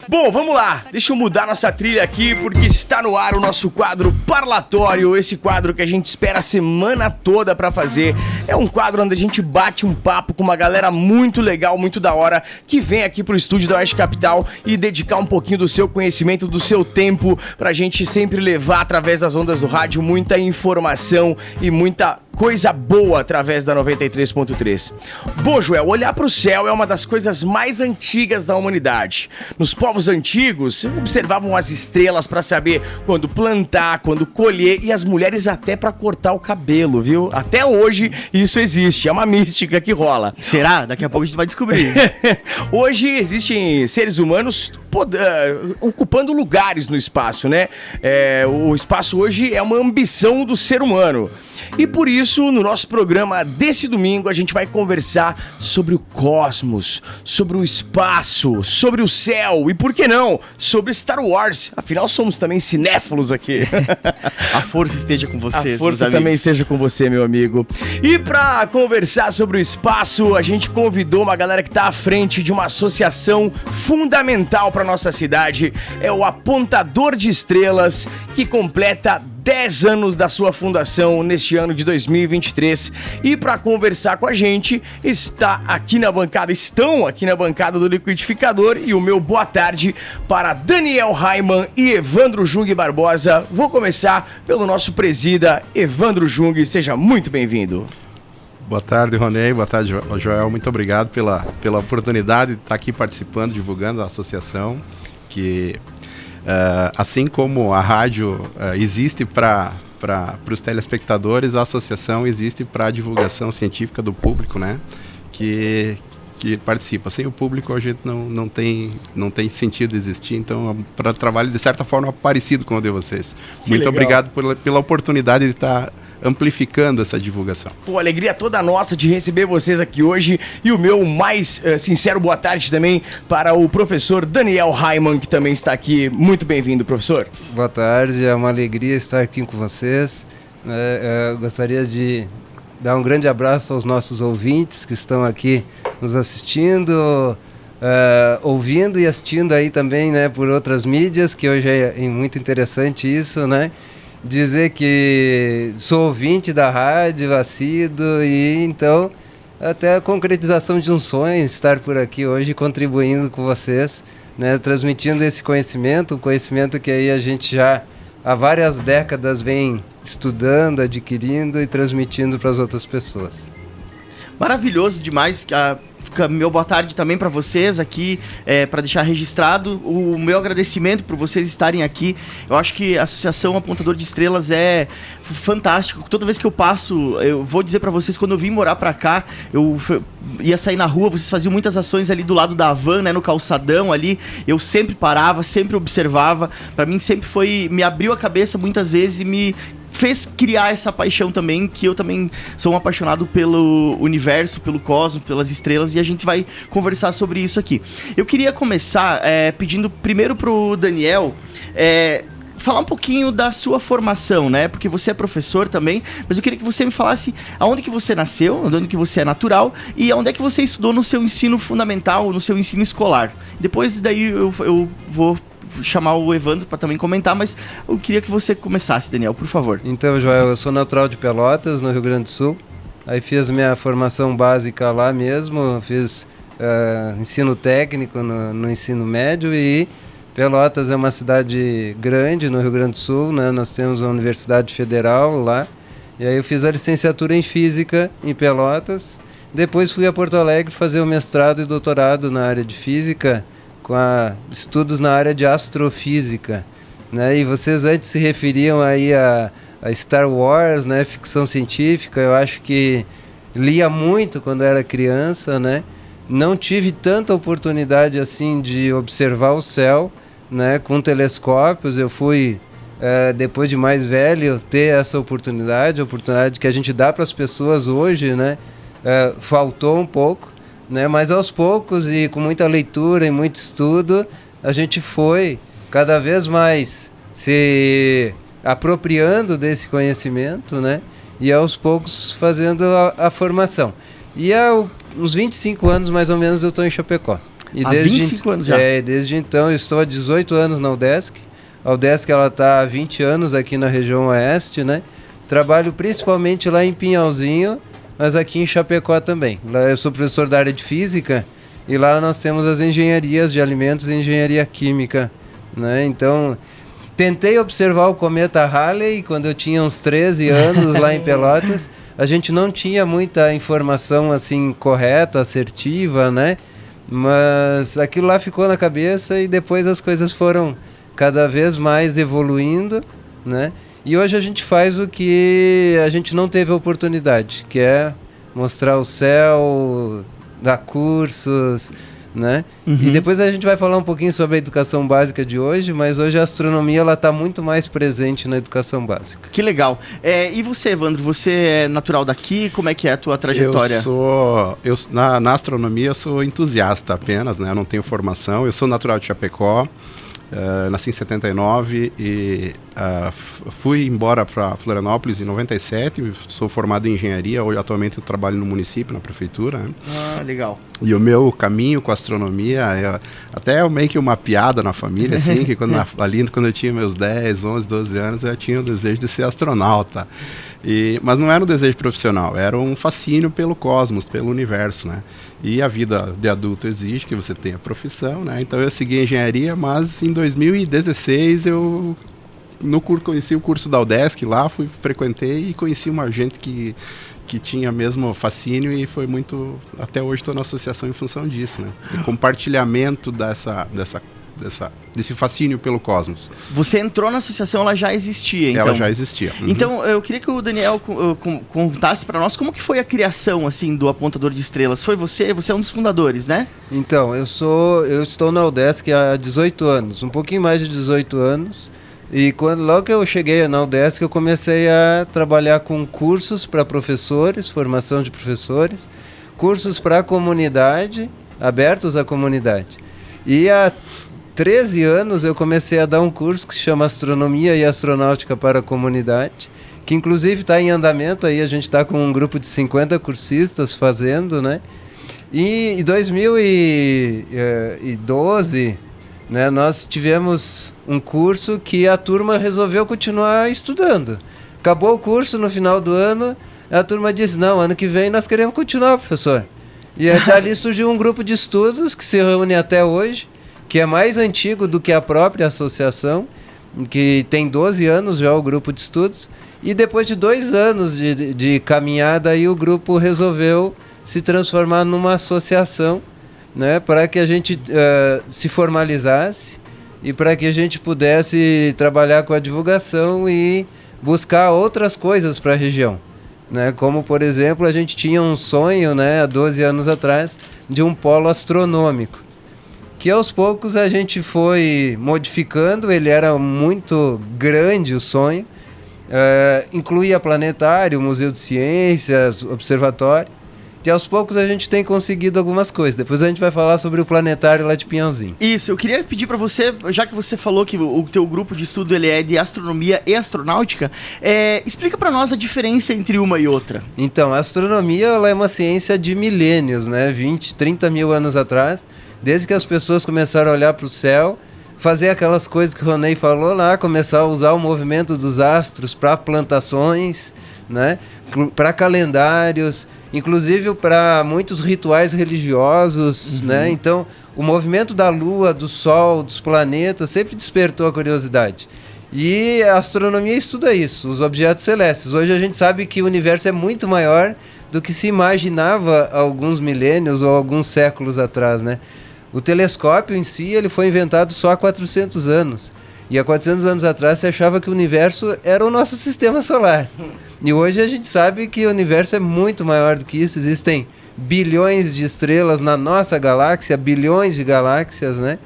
Bom, vamos lá. Deixa eu mudar nossa trilha aqui, porque está no ar o nosso quadro Parlatório. Esse quadro que a gente espera a semana toda pra fazer. É um quadro onde a gente bate um papo com uma galera muito legal, muito da hora, que vem aqui pro estúdio da Oeste Capital e dedicar um pouquinho do seu conhecimento, do seu tempo, pra gente sempre levar através das ondas do rádio muita informação e muita coisa boa através da 93.3. Bom, Joel, olhar pro céu é uma das coisas mais antigas da humanidade. Nos povos antigos, observavam as estrelas para saber quando plantar, quando colher, e as mulheres até para cortar o cabelo, viu? Até hoje isso existe, é uma mística que rola. Será? Daqui a pouco a gente vai descobrir. Hoje existem seres humanos ocupando lugares no espaço, né? O espaço hoje é uma ambição do ser humano. E por isso, no nosso programa desse domingo, a gente vai conversar sobre o cosmos, sobre o espaço, sobre o céu e, por que não, sobre Star Wars. Afinal, somos também cinéfilos aqui. A força esteja com vocês, a força também esteja com você, meu amigo. E para conversar sobre o espaço, a gente convidou uma galera que está à frente de uma associação fundamental para nossa cidade. É o Apontador de Estrelas, que completa 10 anos da sua fundação neste ano de 2023. E para conversar com a gente, estão aqui na bancada do Liquidificador, e o meu boa tarde para Daniel Raiman e Evandro Jung Barbosa. Vou começar pelo nosso presida, Evandro Jung, seja muito bem-vindo. Boa tarde, Ronei, boa tarde, Joel, muito obrigado pela oportunidade de estar aqui participando, divulgando a associação, que assim como a rádio existe para os telespectadores, a associação existe para a divulgação científica do público, né? Que participa. Sem o público a gente não tem sentido existir, então para trabalho de certa forma parecido com o de vocês. Muito legal. Obrigado pela oportunidade de estar amplificando essa divulgação. Pô, alegria toda nossa de receber vocês aqui hoje, e o meu mais sincero boa tarde também para o professor Daniel Raiman, que também está aqui. Muito bem-vindo, professor. Boa tarde, é uma alegria estar aqui com vocês. Eu gostaria de dar um grande abraço aos nossos ouvintes que estão aqui nos assistindo, ouvindo e assistindo aí também, né, por outras mídias, que hoje é muito interessante isso, né? Dizer que sou ouvinte da rádio, assíduo, e então até a concretização de um sonho, estar por aqui hoje contribuindo com vocês, né, transmitindo esse conhecimento, um conhecimento que aí a gente já há várias décadas vem estudando, adquirindo e transmitindo para as outras pessoas. Maravilhoso demais. Meu boa tarde também para vocês aqui, para deixar registrado o meu agradecimento por vocês estarem aqui. Eu acho que a Associação Apontador de Estrelas é fantástico. Toda vez que eu passo, eu vou dizer para vocês, quando eu vim morar para cá, eu ia sair na rua, vocês faziam muitas ações ali do lado da van, né, no calçadão ali. Eu sempre parava, sempre observava. Para mim sempre me abriu a cabeça muitas vezes e me fez criar essa paixão também, que eu também sou um apaixonado pelo universo, pelo cosmos, pelas estrelas, e a gente vai conversar sobre isso aqui. Eu queria começar pedindo primeiro pro Daniel falar um pouquinho da sua formação, né? Porque você é professor também, mas eu queria que você me falasse aonde que você nasceu, onde que você é natural e aonde é que você estudou no seu ensino fundamental, no seu ensino escolar. Depois daí eu vou chamar o Evandro para também comentar, mas eu queria que você começasse, Daniel, por favor. Então, Joel, eu sou natural de Pelotas, no Rio Grande do Sul. Aí fiz minha formação básica lá mesmo, fiz ensino técnico no ensino médio, e Pelotas é uma cidade grande no Rio Grande do Sul, né? Nós temos a Universidade Federal lá. E aí eu fiz a licenciatura em Física em Pelotas. Depois fui a Porto Alegre fazer o mestrado e doutorado na área de Física, com estudos na área de astrofísica, né? E vocês antes se referiam aí a Star Wars, né? Ficção científica. Eu acho que lia muito quando era criança, né? Não tive tanta oportunidade assim de observar o céu, né, com telescópios. Eu fui, depois de mais velho, ter essa oportunidade, a oportunidade que a gente dá para as pessoas hoje, né? Faltou um pouco, né? Mas aos poucos e com muita leitura e muito estudo, a gente foi cada vez mais se apropriando desse conhecimento, né? E aos poucos fazendo a formação. E há uns 25 anos, mais ou menos, eu estou em Chapecó. E Há 25 anos já. Desde então eu estou há 18 anos na UDESC. A UDESC ela está há 20 anos aqui na região oeste, né? Trabalho principalmente lá em Pinhalzinho, mas aqui em Chapecó também. Lá eu sou professor da área de física e lá nós temos as engenharias de alimentos e engenharia química, né? Então, tentei observar o cometa Halley quando eu tinha uns 13 anos lá em Pelotas. A gente não tinha muita informação assim correta, assertiva, né? Mas aquilo lá ficou na cabeça e depois as coisas foram cada vez mais evoluindo, né? E hoje a gente faz o que a gente não teve oportunidade, que é mostrar o céu, dar cursos, né? E depois a gente vai falar um pouquinho sobre a educação básica de hoje, mas hoje a astronomia ela está muito mais presente na educação básica. Que legal. E você, Evandro, você é natural daqui? Como é que é a tua trajetória? Na astronomia eu sou entusiasta apenas, né? Eu não tenho formação, eu sou natural de Chapecó. Nasci em 79 e fui embora para Florianópolis em 97. Sou formado em engenharia. Hoje, atualmente, eu trabalho no município, na prefeitura, né? Legal. E o meu caminho com a astronomia até meio que uma piada na família, assim, que quando eu tinha meus 10, 11, 12 anos, eu tinha o desejo de ser astronauta. Mas não era um desejo profissional, era um fascínio pelo cosmos, pelo universo, né? E a vida de adulto exige que você tenha profissão, né? Então eu segui engenharia, mas em 2016 eu conheci o curso da UDESC lá, frequentei e conheci uma gente que tinha mesmo fascínio e foi muito... Até hoje estou na associação em função disso, né? O compartilhamento desse fascínio pelo cosmos. Você entrou na associação, ela já existia, então? Ela já existia. Uhum. Então, eu queria que o Daniel contasse para nós como que foi a criação, assim, do Apontador de Estrelas. Foi você? Você é um dos fundadores, né? Então, eu estou na UDESC há 18 anos, um pouquinho mais de 18 anos. E logo que eu cheguei na UDESC, eu comecei a trabalhar com cursos para professores, formação de professores, cursos para a comunidade, abertos à comunidade. E há 13 anos eu comecei a dar um curso que se chama Astronomia e Astronáutica para a Comunidade, que inclusive está em andamento, aí a gente está com um grupo de 50 cursistas fazendo, né? E em 2012, né, nós tivemos um curso que a turma resolveu continuar estudando. Acabou o curso no final do ano, a turma disse, não, ano que vem nós queremos continuar, professor. E dali surgiu um grupo de estudos que se reúne até hoje, que é mais antigo do que a própria associação, que tem 12 anos já o grupo de estudos, e depois de 2 anos de caminhada, aí o grupo resolveu se transformar numa associação, né, para que a gente se formalizasse e para que a gente pudesse trabalhar com a divulgação e buscar outras coisas para a região, né, como, por exemplo, a gente tinha um sonho, né, há 12 anos atrás, de um polo astronômico, que aos poucos a gente foi modificando. Ele era muito grande, o sonho, incluía planetário, museu de ciências, observatório, e aos poucos a gente tem conseguido algumas coisas. Depois a gente vai falar sobre o planetário lá de Pinhalzinho. Isso, eu queria pedir para você, já que você falou que o teu grupo de estudo ele é de astronomia e astronáutica, explica para nós a diferença entre uma e outra. Então, a astronomia ela é uma ciência de milênios, né? 20, 30 mil anos atrás, desde que as pessoas começaram a olhar para o céu, fazer aquelas coisas que o Ronei falou lá, começar a usar o movimento dos astros para plantações, né? Para calendários, inclusive para muitos rituais religiosos, né? Então, o movimento da Lua, do Sol, dos planetas sempre despertou a curiosidade. E a astronomia estuda isso, os objetos celestes. Hoje a gente sabe que o universo é muito maior do que se imaginava há alguns milênios ou alguns séculos atrás, né? O telescópio em si ele foi inventado só há 400 anos. E há 400 anos atrás se achava que o universo era o nosso sistema solar. E hoje a gente sabe que o universo é muito maior do que isso. Existem bilhões de estrelas na nossa galáxia, bilhões de galáxias, né?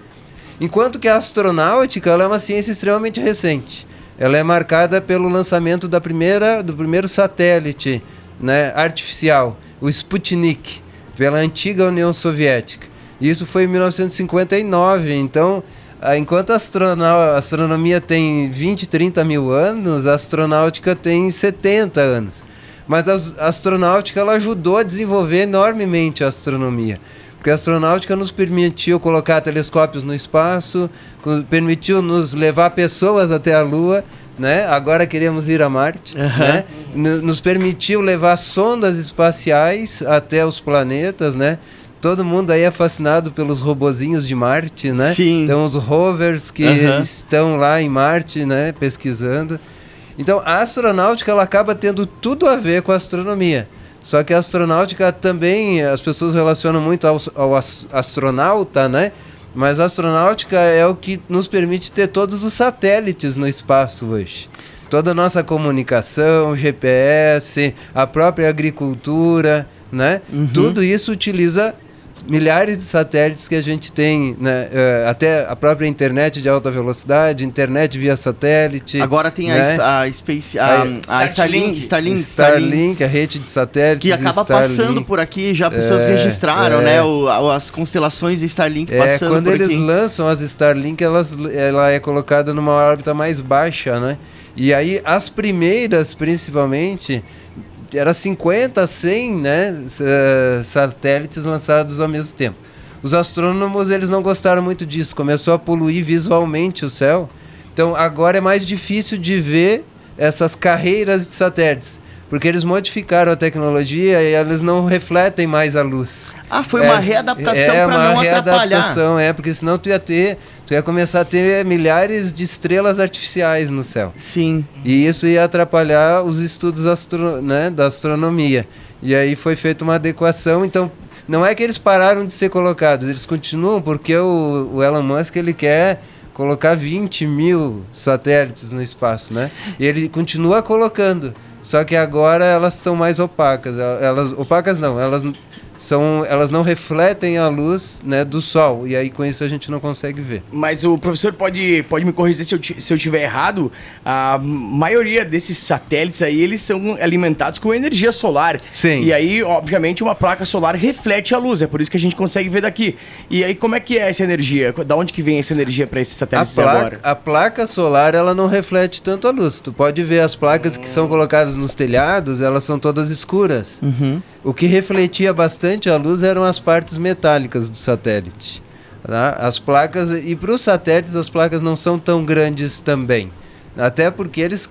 Enquanto que a astronáutica ela é uma ciência extremamente recente. Ela é marcada pelo lançamento do primeiro satélite, né, artificial, o Sputnik, pela antiga União Soviética. Isso foi em 1959, então... Enquanto a astronomia tem 20, 30 mil anos, a astronáutica tem 70 anos. Mas a astronáutica ela ajudou a desenvolver enormemente a astronomia. Porque a astronáutica nos permitiu colocar telescópios no espaço, permitiu nos levar pessoas até a Lua, né? Agora queremos ir a Marte, né? Nos permitiu levar sondas espaciais até os planetas, né? Todo mundo aí é fascinado pelos robozinhos de Marte, né? Sim. Então os rovers que estão lá em Marte, né? Pesquisando. Então a astronáutica ela acaba tendo tudo a ver com a astronomia. Só que a astronáutica também, as pessoas relacionam muito ao astronauta, né? Mas a astronáutica é o que nos permite ter todos os satélites no espaço hoje. Toda a nossa comunicação, GPS, a própria agricultura, né? Tudo isso utiliza milhares de satélites que a gente tem, né? Até a própria internet de alta velocidade, internet via satélite. Agora tem, né? a Starlink, a rede de satélites. Que acaba passando por aqui, já pessoas registraram, né? As constelações de Starlink passando quando por aqui. Quando eles lançam as Starlink, ela é colocada numa órbita mais baixa, né? E aí as primeiras, principalmente, era 50, 100, né, satélites lançados ao mesmo tempo. Os astrônomos, eles não gostaram muito disso, começou a poluir visualmente o céu. Então agora é mais difícil de ver essas carreiras de satélites, porque eles modificaram a tecnologia e eles não refletem mais a luz. Foi uma readaptação para não atrapalhar. Porque senão tu ia começar a ter milhares de estrelas artificiais no céu. Sim. E isso ia atrapalhar os estudos da astronomia. E aí foi feita uma adequação. Então, não é que eles pararam de ser colocados, eles continuam, porque o Elon Musk ele quer colocar 20 mil satélites no espaço, né? E ele continua colocando. Só que agora elas são mais opacas. Elas não refletem a luz, né, do Sol. E aí com isso a gente não consegue ver. Mas o professor pode me corrigir se eu estiver errado. A maioria desses satélites aí, eles são alimentados com energia solar. Sim. E aí, obviamente, uma placa solar reflete a luz. É por isso que a gente consegue ver daqui. E aí, como é que é essa energia? Da onde que vem essa energia para esses satélites agora? A placa solar, ela não reflete tanto a luz. Tu pode ver as placas que são colocadas nos telhados, elas são todas escuras. O que refletia bastante a luz eram as partes metálicas do satélite. Tá? As placas, e para os satélites as placas não são tão grandes também. Até porque eles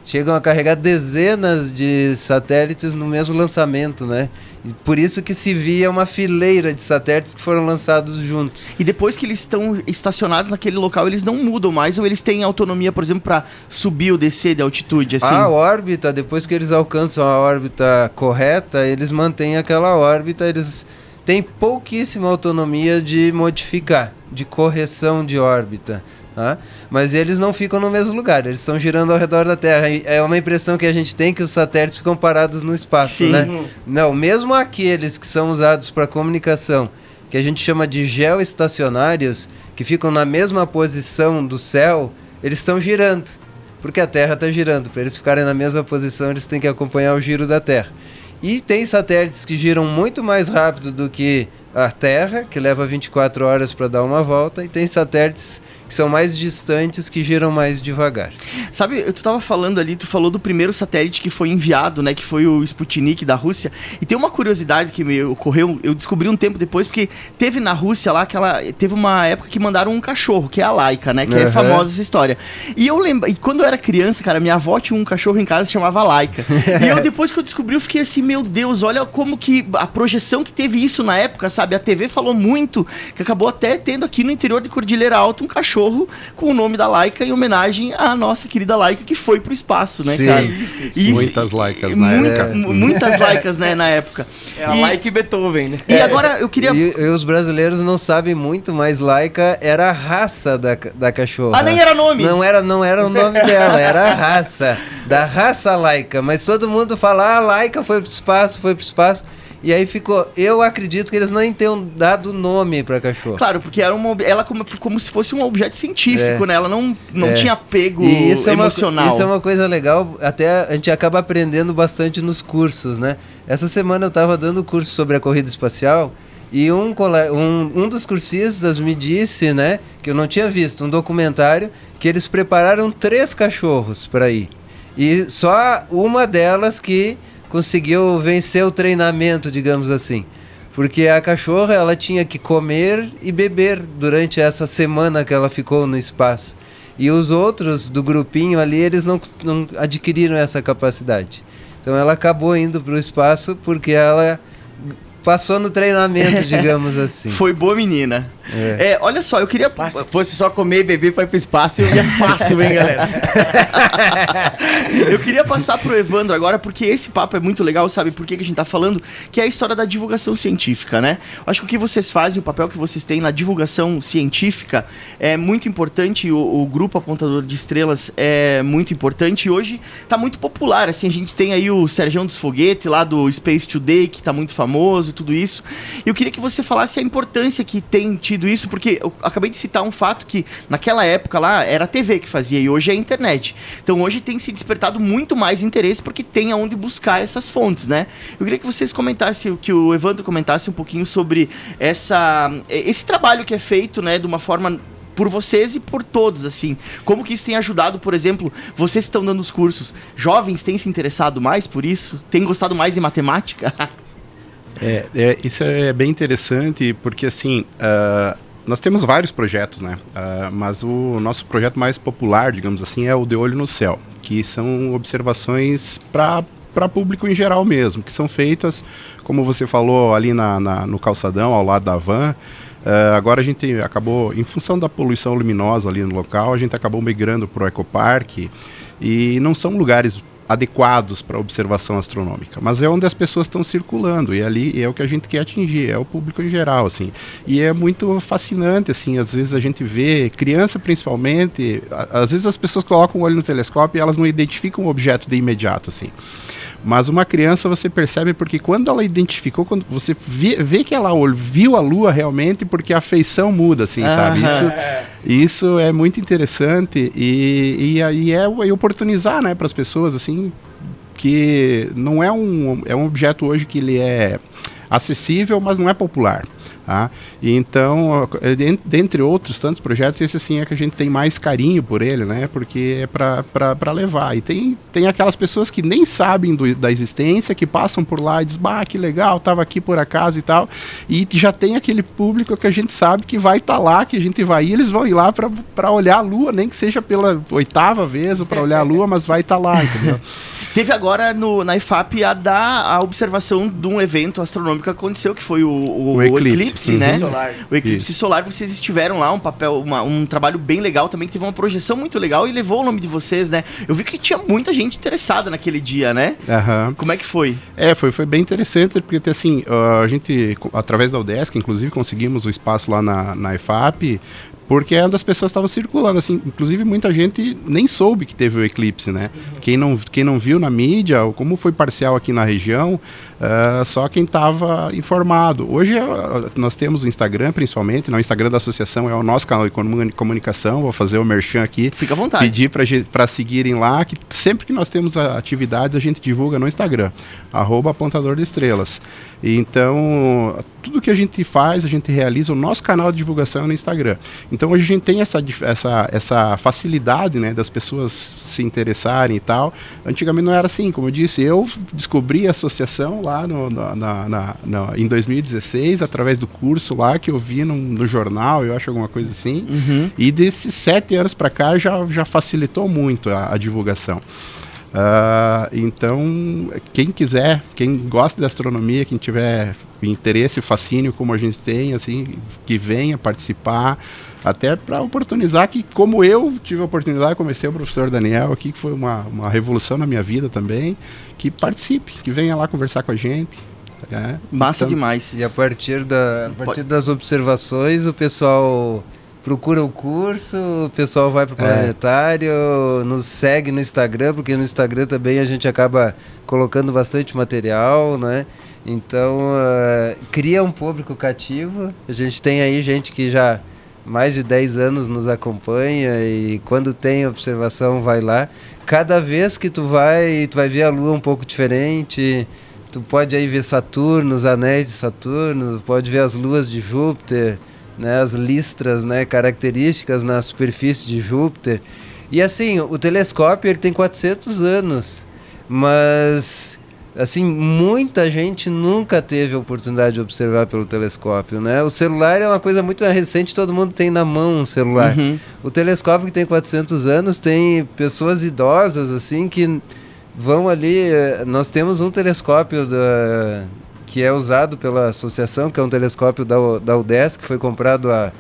chegam a carregar dezenas de satélites no mesmo lançamento, né? E por isso que se via uma fileira de satélites que foram lançados juntos. E depois que eles estão estacionados naquele local, eles não mudam mais, ou eles têm autonomia, por exemplo, para subir ou descer de altitude, assim? A órbita, depois que eles alcançam a órbita correta, eles mantêm aquela órbita, eles têm pouquíssima autonomia de modificar, de correção de órbita. Tá? Mas eles não ficam no mesmo lugar, eles estão girando ao redor da Terra. E é uma impressão que a gente tem que os satélites ficam parados no espaço. Sim. Né? Não, mesmo aqueles que são usados para comunicação, que a gente chama de geoestacionários, que ficam na mesma posição do céu, eles estão girando, porque a Terra está girando. Para eles ficarem na mesma posição, eles têm que acompanhar o giro da Terra. E tem satélites que giram muito mais rápido do que a Terra, que leva 24 horas para dar uma volta, e tem satélites que são mais distantes, que giram mais devagar. Sabe, tu estava falando ali, tu falou do primeiro satélite que foi enviado, né, que foi o Sputnik da Rússia, e tem uma curiosidade que me ocorreu, eu descobri um tempo depois, porque teve na Rússia lá, teve uma época que mandaram um cachorro, que é a Laika, né, que é famosa essa história. E eu lembro, e quando eu era criança, cara, minha avó tinha um cachorro em casa que se chamava Laika. E eu, depois que eu descobri, eu fiquei assim, meu Deus, olha como que a projeção que teve isso na época, sabe? A TV falou muito, que acabou até tendo aqui no interior de Cordilheira Alta um cachorro com o nome da Laika em homenagem à nossa querida Laika, que foi pro espaço, né, sim, cara? Isso. Muitas Laikas na época. Muitas Laikas, né, na época. É a Laika e Beethoven, né? E agora eu queria... E os brasileiros não sabem muito, mas Laika era a raça da cachorra. Ah, nem era nome? Não era o nome dela, era a raça. Da raça Laika. Mas todo mundo fala, a Laika foi pro espaço. E aí ficou, eu acredito que eles nem tenham dado nome pra cachorro. Claro, porque era ela como se fosse um objeto científico, né? Ela não tinha apego emocional. Isso é uma coisa legal, até a gente acaba aprendendo bastante nos cursos, né? Essa semana eu tava dando curso sobre a corrida espacial e um dos cursistas me disse, né, que eu não tinha visto, um documentário que eles prepararam 3 cachorros para ir. E só uma delas que conseguiu vencer o treinamento, digamos assim. porque a cachorra ela tinha que comer e beber durante essa semana que ela ficou no espaço. E os outros do grupinho ali, eles não adquiriram essa capacidade. Então ela acabou indo para o espaço porque ela passou no treinamento, digamos assim. Foi boa menina. Olha só, eu queria... Se fosse só comer e beber, foi pro espaço, eu ia fácil, hein, galera? Eu queria passar pro Evandro agora, porque esse papo é muito legal, sabe por que a gente tá falando? Que é a história da divulgação científica, né? Eu acho que o que vocês fazem, o papel que vocês têm na divulgação científica é muito importante, o grupo Apontador de Estrelas é muito importante e hoje tá muito popular, assim, a gente tem aí o Sergião dos Foguetes lá do Space Today, que tá muito famoso, tudo isso. E eu queria que você falasse a importância que tem tido isso, porque eu acabei de citar um fato que naquela época lá era a TV que fazia e hoje é a internet. Então hoje tem se despertado muito mais interesse porque tem aonde buscar essas fontes, né? Eu queria que vocês comentassem, que o Evandro comentasse um pouquinho sobre esse trabalho que é feito, né, de uma forma por vocês e por todos, assim. Como que isso tem ajudado, por exemplo, vocês que estão dando os cursos, jovens têm se interessado mais por isso? Têm gostado mais de matemática? Isso é bem interessante, porque assim, nós temos vários projetos, né? Mas o nosso projeto mais popular, digamos assim, é o De Olho no Céu, que são observações para público em geral mesmo, que são feitas, como você falou, ali no calçadão, ao lado da van. Agora a gente acabou, em função da poluição luminosa ali no local, a gente acabou migrando para o ecoparque, e não são lugares adequados para observação astronômica, mas é onde as pessoas estão circulando, e ali é o que a gente quer atingir, é o público em geral, assim. E é muito fascinante, assim, às vezes a gente vê, criança principalmente, às vezes as pessoas colocam o olho no telescópio e elas não identificam o objeto de imediato, assim. Mas uma criança você percebe porque quando ela identificou, quando você vê que ela viu a Lua realmente, porque a feição muda, assim, sabe? Isso é muito interessante e aí é oportunizar, né, para as pessoas, assim, que não é um objeto hoje que ele é acessível, mas não é popular. Tá? E então, dentre outros tantos projetos, esse sim é que a gente tem mais carinho por ele, né? Porque é para levar. E tem aquelas pessoas que nem sabem da existência, que passam por lá e dizem, que legal, estava aqui por acaso e tal. E já tem aquele público que a gente sabe que vai estar lá, que a gente vai ir, eles vão ir lá para olhar a Lua, nem que seja pela 8ª vez para olhar a Lua, mas vai estar lá, entendeu? Teve agora na IFAP a observação de um evento astronômico que aconteceu, que foi o eclipse, né? Solar. O eclipse solar, vocês estiveram lá, um trabalho bem legal também, que teve uma projeção muito legal e levou o nome de vocês, né? Eu vi que tinha muita gente interessada naquele dia, né? Como é que foi? Foi bem interessante, porque assim, a gente, através da UDESC, inclusive, conseguimos o espaço lá na IFAP, porque é onde as pessoas estavam circulando, assim, inclusive muita gente nem soube que teve o eclipse, né? Quem não viu na mídia, ou como foi parcial aqui na região, só quem estava informado. Hoje nós temos o Instagram, principalmente, o Instagram da associação é o nosso canal de comunicação, vou fazer o merchan aqui. Fica à vontade. Pedir para seguirem lá, que sempre que nós temos atividades, a gente divulga no Instagram, @Apontador de Estrelas. Então, tudo que a gente faz, a gente realiza, o nosso canal de divulgação é no Instagram. Então hoje a gente tem essa facilidade, né, das pessoas se interessarem e tal. Antigamente não era assim, como eu disse, eu descobri a associação lá em 2016, através do curso lá que eu vi no jornal, eu acho alguma coisa assim. E desses 7 anos para cá já facilitou muito a divulgação. Então, quem quiser, quem gosta de astronomia, quem tiver interesse, fascínio como a gente tem, assim, que venha participar, até para oportunizar que, como eu tive a oportunidade, comecei o professor Daniel aqui, que foi uma revolução na minha vida também, que participe, que venha lá conversar com a gente. Massa demais. E a partir das observações, o pessoal procura o curso, o pessoal vai para o planetário, nos segue no Instagram, porque no Instagram também a gente acaba colocando bastante material, né? Então, cria um público cativo. A gente tem aí gente que já mais de 10 anos nos acompanha e quando tem observação vai lá. Cada vez que tu vai ver a Lua um pouco diferente. Tu pode aí ver Saturno, os anéis de Saturno, pode ver as luas de Júpiter, né, as listras, né, características na superfície de Júpiter. E assim, o telescópio ele tem 400 anos, mas assim, muita gente nunca teve a oportunidade de observar pelo telescópio, né? O celular é uma coisa muito recente, todo mundo tem na mão um celular. O telescópio, que tem 400 anos, tem pessoas idosas, assim, que vão ali... Nós temos um telescópio que é usado pela associação, que é um telescópio da UDESC, que foi comprado há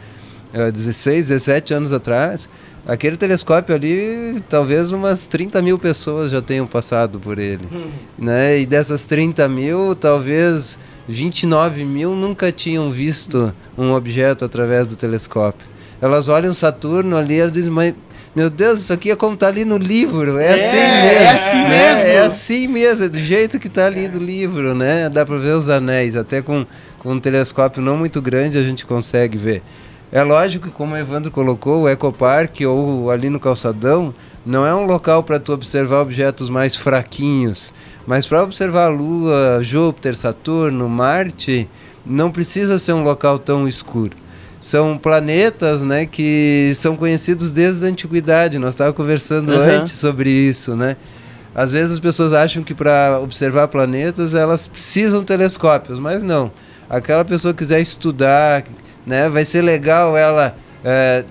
16, 17 anos atrás. Aquele telescópio ali, talvez umas 30 mil pessoas já tenham passado por ele, né? E dessas 30 mil, talvez 29 mil nunca tinham visto um objeto através do telescópio. Elas olham Saturno ali e elas dizem, mas, meu Deus, isso aqui é como está ali no livro, é assim mesmo. É assim mesmo. É assim mesmo, é do jeito que está ali no livro, né? Dá para ver os anéis, até com um telescópio não muito grande a gente consegue ver. É lógico que, como o Evandro colocou, o Ecopark ou ali no Calçadão não é um local para tu observar objetos mais fraquinhos, mas para observar a Lua, Júpiter, Saturno, Marte, não precisa ser um local tão escuro. São planetas, né, que são conhecidos desde a antiguidade. Nós estávamos conversando antes sobre isso, né? Às vezes as pessoas acham que para observar planetas elas precisam de telescópios, mas não. Aquela pessoa que quiser estudar, né, vai ser legal ela...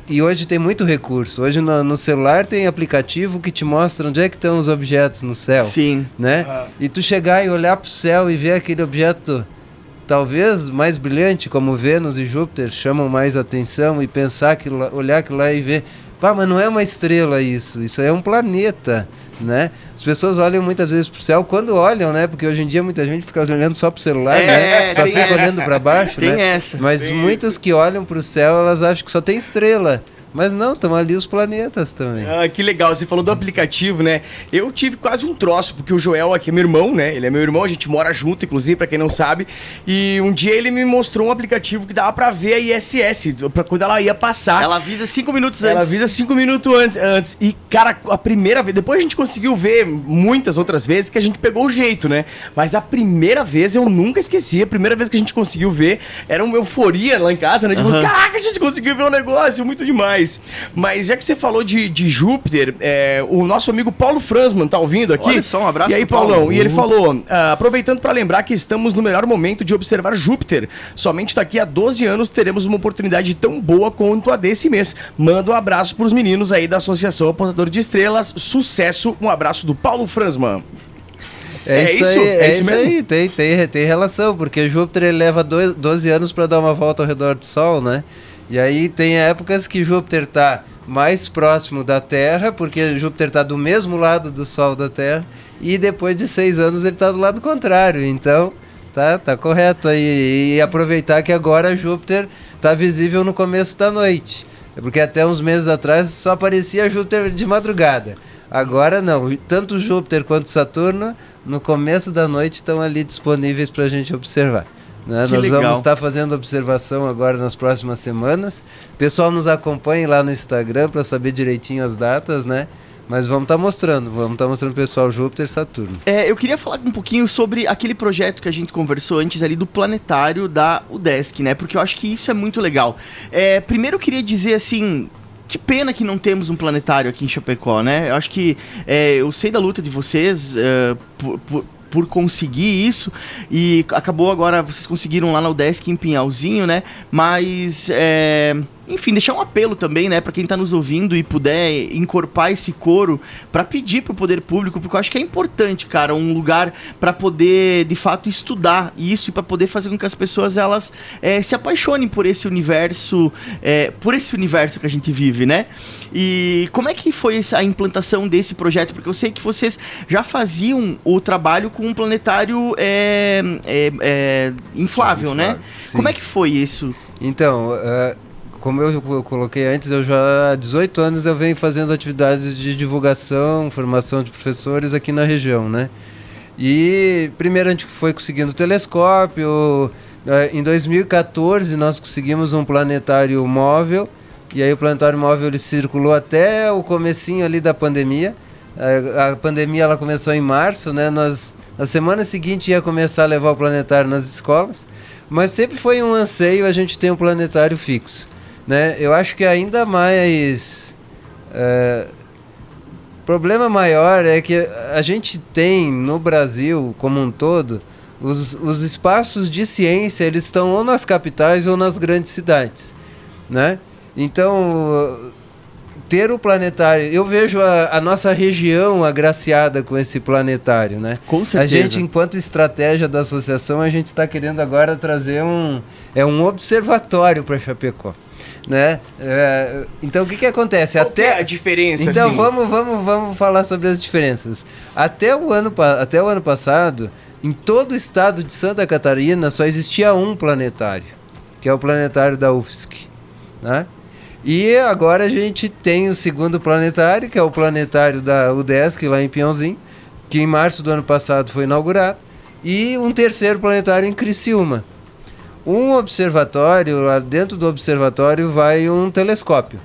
e hoje tem muito recurso. Hoje no celular tem aplicativo que te mostra onde é que estão os objetos no céu. Sim. Né? E tu chegar e olhar para o céu e ver aquele objeto talvez mais brilhante, como Vênus e Júpiter, chamam mais atenção, e pensar olhar aquilo lá e ver, pá, mas não é uma estrela isso é um planeta, né? As pessoas olham muitas vezes pro céu, quando olham, né? Porque hoje em dia muita gente fica olhando só pro celular, né? Só fica olhando para baixo, tem né? Essa. Mas tem muitos isso. que olham pro céu, elas acham que só tem estrela. Mas não, estão ali os planetas também. Ah, que legal, você falou do aplicativo, né? Eu tive quase um troço, porque o Joel aqui é meu irmão, né? Ele é meu irmão, a gente mora junto, inclusive, pra quem não sabe. E um dia ele me mostrou um aplicativo que dava pra ver a ISS, pra quando ela ia passar. Ela avisa 5 minutos antes. Ela avisa 5 minutos antes. E, cara, a primeira vez... Depois a gente conseguiu ver muitas outras vezes que a gente pegou o jeito, né? Mas a primeira vez eu nunca esqueci. A primeira vez que a gente conseguiu ver era uma euforia lá em casa, né? Tipo, caraca, a gente conseguiu ver um negócio, muito demais. Mas já que você falou de Júpiter, o nosso amigo Paulo Fransman tá ouvindo aqui. Olha só, um abraço E aí, pro Paulo. Paulão, e ele falou, aproveitando para lembrar que estamos no melhor momento de observar Júpiter. Somente daqui a 12 anos teremos uma oportunidade tão boa quanto a desse mês. Manda um abraço pros meninos aí da Associação Apontador de Estrelas. Sucesso, um abraço do Paulo Fransman. É isso mesmo? aí, tem relação, porque Júpiter ele leva 12 anos para dar uma volta ao redor do Sol, né? E aí tem épocas que Júpiter está mais próximo da Terra, porque Júpiter está do mesmo lado do Sol da Terra, e depois de 6 anos ele está do lado contrário. Então, tá correto aí. E aproveitar que agora Júpiter está visível no começo da noite, porque até uns meses atrás só aparecia Júpiter de madrugada. Agora não, tanto Júpiter quanto Saturno no começo da noite estão ali disponíveis para a gente observar. Nós legal. Vamos estar fazendo observação agora nas próximas semanas. O pessoal nos acompanhe lá no Instagram para saber direitinho as datas, né? Mas vamos estar mostrando o pessoal Júpiter e Saturno. Eu queria falar um pouquinho sobre aquele projeto que a gente conversou antes ali do planetário da UDESC, né? Porque eu acho que isso é muito legal. Primeiro eu queria dizer assim... Que pena que não temos um planetário aqui em Chapecó, né? Eu acho que eu sei da luta de vocês por conseguir isso, e acabou agora, vocês conseguiram lá na UDESC em Pinhalzinho, né? Mas, enfim, deixar um apelo também, né, para quem tá nos ouvindo e puder encorpar esse coro para pedir pro poder público, porque eu acho que é importante, cara, um lugar para poder, de fato, estudar isso e para poder fazer com que as pessoas, elas se apaixonem por esse universo que a gente vive, né? E como é que foi a implantação desse projeto? Porque eu sei que vocês já faziam o trabalho com um planetário inflável, né? Sim. Como é que foi isso? Então, como eu coloquei antes, eu já há 18 anos eu venho fazendo atividades de divulgação, formação de professores aqui na região, né? E primeiro a gente foi conseguindo telescópio, em 2014 nós conseguimos um planetário móvel, e aí o planetário móvel ele circulou até o comecinho ali da pandemia. A pandemia ela começou em março, né? Na semana seguinte ia começar a levar o planetário nas escolas, mas sempre foi um anseio a gente ter um planetário fixo, né? Eu acho que ainda mais problema maior é que a gente tem no Brasil como um todo, os espaços de ciência, eles estão ou nas capitais ou nas grandes cidades, né? Então, ter o planetário, eu vejo a nossa região agraciada com esse planetário, né? Com certeza. A gente, enquanto estratégia da associação, a gente está querendo agora trazer um observatório para Chapecó, né? Então, o que acontece? Qual que é a diferença, então, assim? vamos falar sobre as diferenças. Até o ano passado, em todo o estado de Santa Catarina, só existia um planetário, que é o planetário da UFSC, né? E agora a gente tem o segundo planetário, que é o planetário da UDESC, lá em Pinhalzinho, que em março do ano passado foi inaugurado, e um terceiro planetário em Criciúma. Um observatório, lá dentro do observatório vai um telescópio.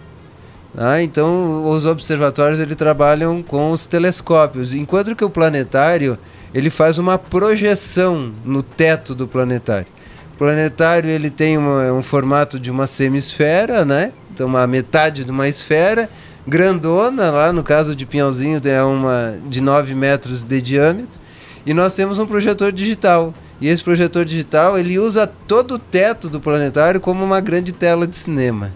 Então, os observatórios eles trabalham com os telescópios, enquanto que o planetário ele faz uma projeção no teto do planetário. O planetário ele tem um formato de uma semisfera, né? Então, uma metade de uma esfera, grandona, lá no caso de Pinhalzinho é uma de 9 metros de diâmetro, e nós temos um projetor digital. E esse projetor digital, ele usa todo o teto do planetário como uma grande tela de cinema.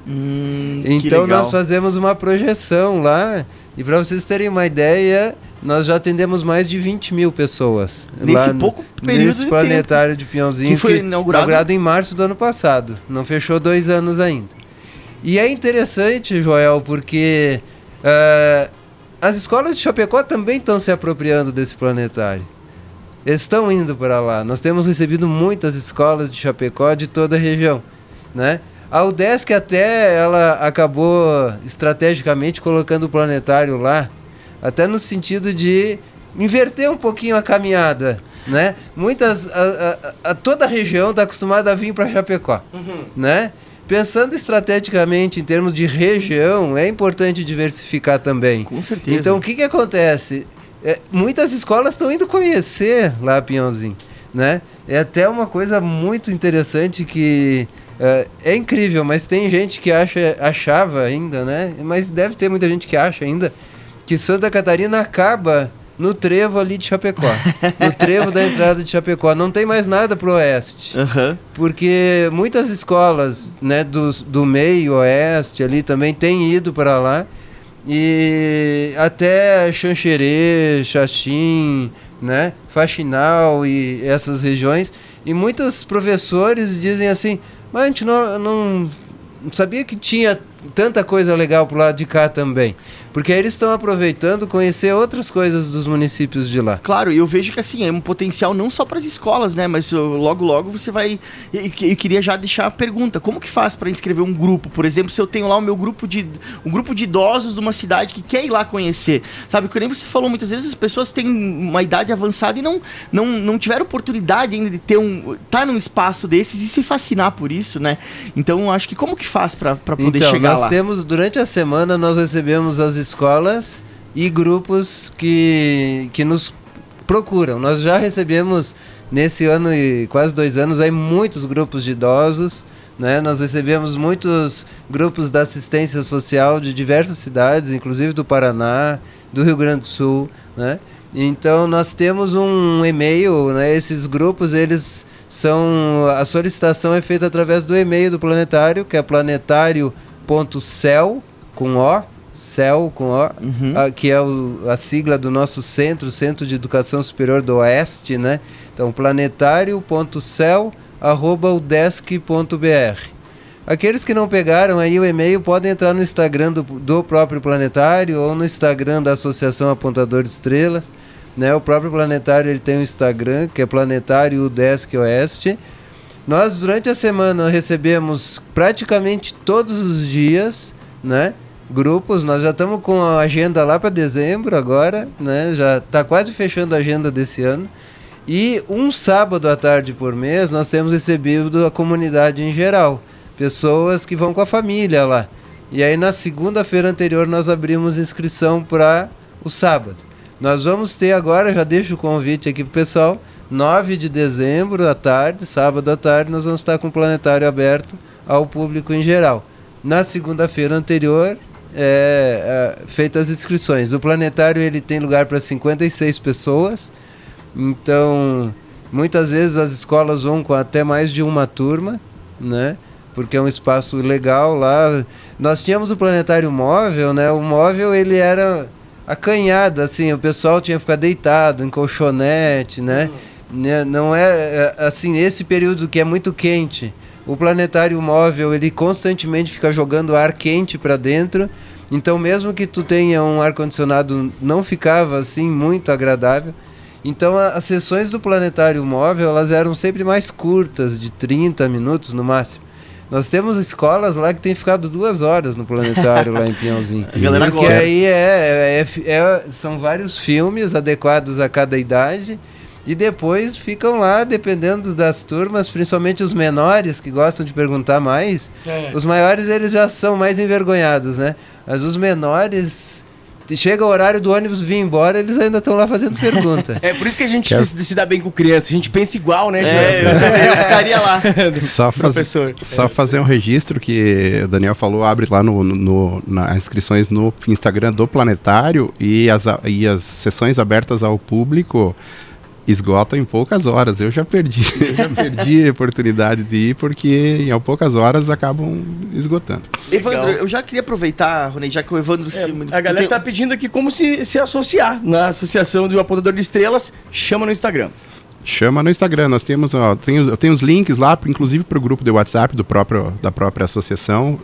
Então nós fazemos uma projeção lá, e para vocês terem uma ideia, nós já atendemos mais de 20 mil pessoas. Nesse pouco período nesse de planetário tempo. de Pinhalzinho, Que foi inaugurado em março do ano passado. Não fechou 2 anos ainda. E é interessante, Joel, porque as escolas de Chapecó também estão se apropriando desse planetário. Eles estão indo para lá. Nós temos recebido muitas escolas de Chapecó de toda a região, né? A UDESC até ela acabou estrategicamente colocando o planetário lá, até no sentido de inverter um pouquinho a caminhada, né? Toda a região está acostumada a vir para Chapecó, né? Pensando estrategicamente em termos de região, é importante diversificar também. Com certeza. Então, o que acontece? Muitas escolas estão indo conhecer lá Pinhalzinho, né? É até uma coisa muito interessante que é incrível, mas tem gente que achava ainda, né? Mas deve ter muita gente que acha ainda que Santa Catarina acaba no trevo ali de Chapecó, no trevo da entrada de Chapecó. Não tem mais nada pro oeste, porque muitas escolas, né, do meio oeste ali também têm ido para lá. E até Xanxerê, Xaxim, né, Faxinal e essas regiões. E muitos professores dizem assim, mas a gente não sabia que tinha tanta coisa legal pro lado de cá também. Porque aí eles estão aproveitando conhecer outras coisas dos municípios de lá. Claro, e eu vejo que assim, é um potencial não só para as escolas, né? Mas logo você vai... Eu queria já deixar a pergunta, como que faz para inscrever um grupo? Por exemplo, se eu tenho lá um grupo de idosos de uma cidade que quer ir lá conhecer. Sabe, que nem você falou, muitas vezes as pessoas têm uma idade avançada e não tiveram oportunidade ainda de ter tá num espaço desses e se fascinar por isso, né? Então, acho que como que faz para poder chegar lá? Nós temos, durante a semana, nós recebemos as escolas e grupos que nos procuram. Nós já recebemos, nesse ano e quase 2 anos, aí muitos grupos de idosos, né? Nós recebemos muitos grupos da assistência social de diversas cidades, inclusive do Paraná, do Rio Grande do Sul, né? Então, nós temos um e-mail, né? Esses grupos, a solicitação é feita através do e-mail do planetário, que é planetário.cel, que é a sigla do nosso Centro de Educação Superior do Oeste, né? Então, planetário.cel@udesc.br. Aqueles que não pegaram aí o e-mail podem entrar no Instagram do próprio planetário ou no Instagram da Associação Apontador de Estrelas, né? O próprio planetário ele tem um Instagram, que é Planetário UDESC Oeste. Nós, durante a semana, recebemos praticamente todos os dias, né, grupos. Nós já estamos com a agenda lá para dezembro agora, né? Já está quase fechando a agenda desse ano. E um sábado à tarde por mês nós temos recebido a comunidade em geral, pessoas que vão com a família lá. E aí na segunda-feira anterior nós abrimos inscrição para o sábado. Nós vamos ter agora, já deixo o convite aqui pro pessoal, 9 de dezembro à tarde, sábado à tarde, nós vamos estar com o planetário aberto ao público em geral. Na segunda-feira anterior feitas as inscrições. O planetário ele tem lugar para 56 pessoas, então muitas vezes as escolas vão com até mais de uma turma, né? Porque é um espaço legal lá. Nós tínhamos o planetário móvel, né? O móvel ele era acanhado, assim, o pessoal tinha que ficar deitado em colchonete, né? Não é assim, nesse período que é muito quente, o planetário móvel ele constantemente fica jogando ar quente para dentro, então mesmo que tu tenha um ar-condicionado não ficava assim muito agradável. Então as sessões do planetário móvel elas eram sempre mais curtas, de 30 minutos no máximo. Nós temos escolas lá que tem ficado 2 horas no planetário lá em Pinhalzinho. A galera porque gosta. aí são vários filmes adequados a cada idade e depois ficam lá dependendo das turmas, principalmente os menores que gostam de perguntar mais. Os maiores eles já são mais envergonhados, né? Mas os menores... Chega o horário do ônibus vir embora, eles ainda estão lá fazendo pergunta. É por isso que a gente se dá bem com criança. A gente pensa igual, né, Eu ficaria lá. Só fazer um registro que o Daniel falou, abre lá nas inscrições no Instagram do Planetário e as sessões abertas ao público esgotam em poucas horas. Eu já perdi a oportunidade de ir porque em poucas horas acabam esgotando. Evandro, eu já queria aproveitar, Ronei, já que o Evandro... A galera tá pedindo aqui como se associar na associação do Apontador de Estrelas. Chama no Instagram. Chama no Instagram, nós temos, eu tenho os links lá, inclusive para o grupo de WhatsApp da própria associação,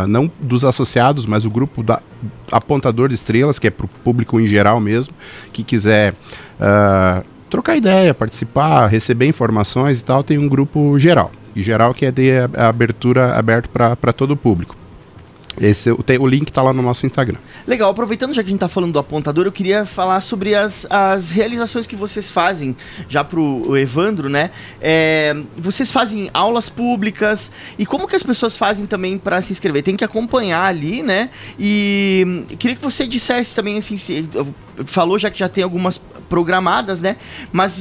não dos associados, mas o grupo da Apontador de Estrelas, que é para o público em geral mesmo, que quiser trocar ideia, participar, receber informações e tal, tem um grupo geral. E geral que é de aberto para todo o público. O link está lá no nosso Instagram. Legal, aproveitando já que a gente está falando do Apontador, eu queria falar sobre as realizações que vocês fazem, já pro Evandro, né? Vocês fazem aulas públicas, e como que as pessoas fazem também para se inscrever? Tem que acompanhar ali, né? E queria que você dissesse também, assim, falou já que já tem algumas programadas, né? Mas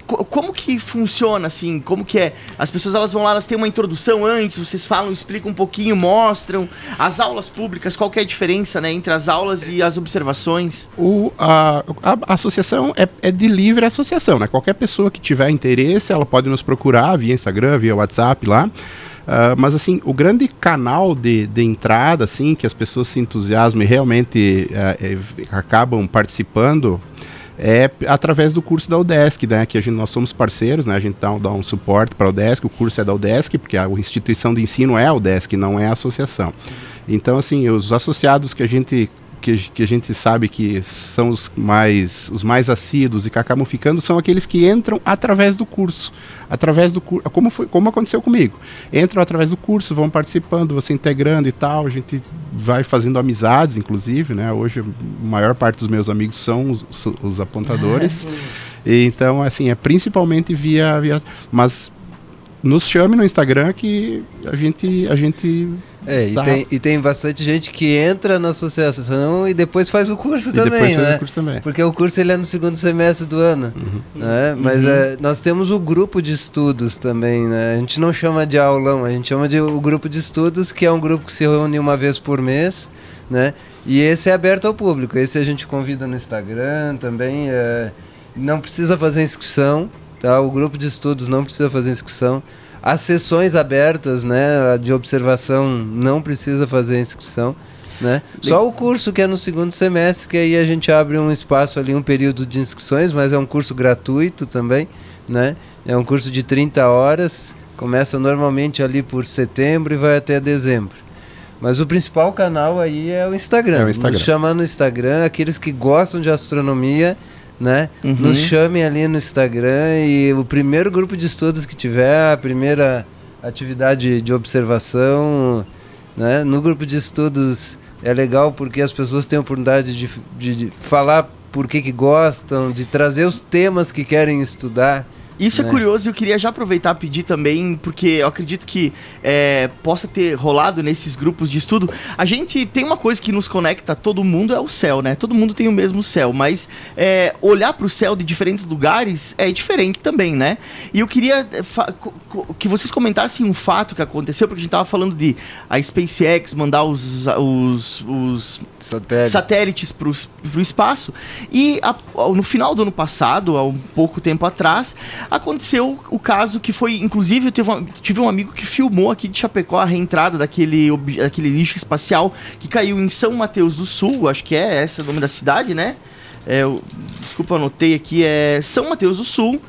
como que funciona, assim? Como que é? As pessoas, elas vão lá, elas têm uma introdução antes, vocês falam, explicam um pouquinho, mostram... As aulas públicas, qual que é a diferença, né, entre as aulas e as observações? A associação é de livre associação, né? Qualquer pessoa que tiver interesse, ela pode nos procurar via Instagram, via WhatsApp lá. Mas assim, o grande canal de entrada, assim, que as pessoas se entusiasmam e realmente acabam participando, é através do curso da UDESC, né, que nós somos parceiros, né, a gente dá um suporte para a UDESC, o curso é da UDESC, porque a instituição de ensino é a UDESC, não é a associação. Então, assim, os associados que a gente sabe que são os mais assíduos e que acabam ficando, são aqueles que entram através do curso. Como aconteceu comigo. Entram através do curso, vão participando, vão se integrando e tal, a gente vai fazendo amizades, inclusive, né? Hoje a maior parte dos meus amigos são os apontadores. E, então, assim, é principalmente via... Mas nos chame no Instagram que a gente e tem bastante gente que entra na associação e depois faz o curso também, né? Porque o curso ele é no 2º semestre do ano, né? Mas nós temos o grupo de estudos também, né? A gente não chama de aulão, a gente chama de o grupo de estudos, que é um grupo que se reúne uma vez por mês, né? E esse é aberto ao público, esse a gente convida no Instagram também, não precisa fazer inscrição, tá? O grupo de estudos não precisa fazer inscrição. As sessões abertas, né, de observação, não precisa fazer inscrição, né? Só o curso que é no 2º semestre, que aí a gente abre um espaço ali, um período de inscrições, mas é um curso gratuito também, né? É um curso de 30 horas, começa normalmente ali por setembro e vai até dezembro. Mas o principal canal aí é o Instagram. Nos chamar no Instagram, aqueles que gostam de astronomia, né? Nos chamem ali no Instagram e o primeiro grupo de estudos que tiver, a primeira atividade de observação, né? No grupo de estudos é legal porque as pessoas têm a oportunidade de falar por que gostam, de trazer os temas que querem estudar, Isso né? é curioso e eu queria já aproveitar e pedir também, porque eu acredito que possa ter rolado nesses grupos de estudo. A gente tem uma coisa que nos conecta a todo mundo, é o céu, né? Todo mundo tem o mesmo céu, mas olhar para o céu de diferentes lugares é diferente também, né? E eu queria que vocês comentassem um fato que aconteceu, porque a gente tava falando de a SpaceX mandar os satélites para o espaço, e no final do ano passado, há um pouco tempo atrás, aconteceu o caso que foi, inclusive, eu tive um amigo que filmou aqui de Chapecó a reentrada daquele lixo espacial que caiu em São Mateus do Sul, acho que esse é o nome da cidade, né? Desculpa, eu anotei aqui, é São Mateus do Sul,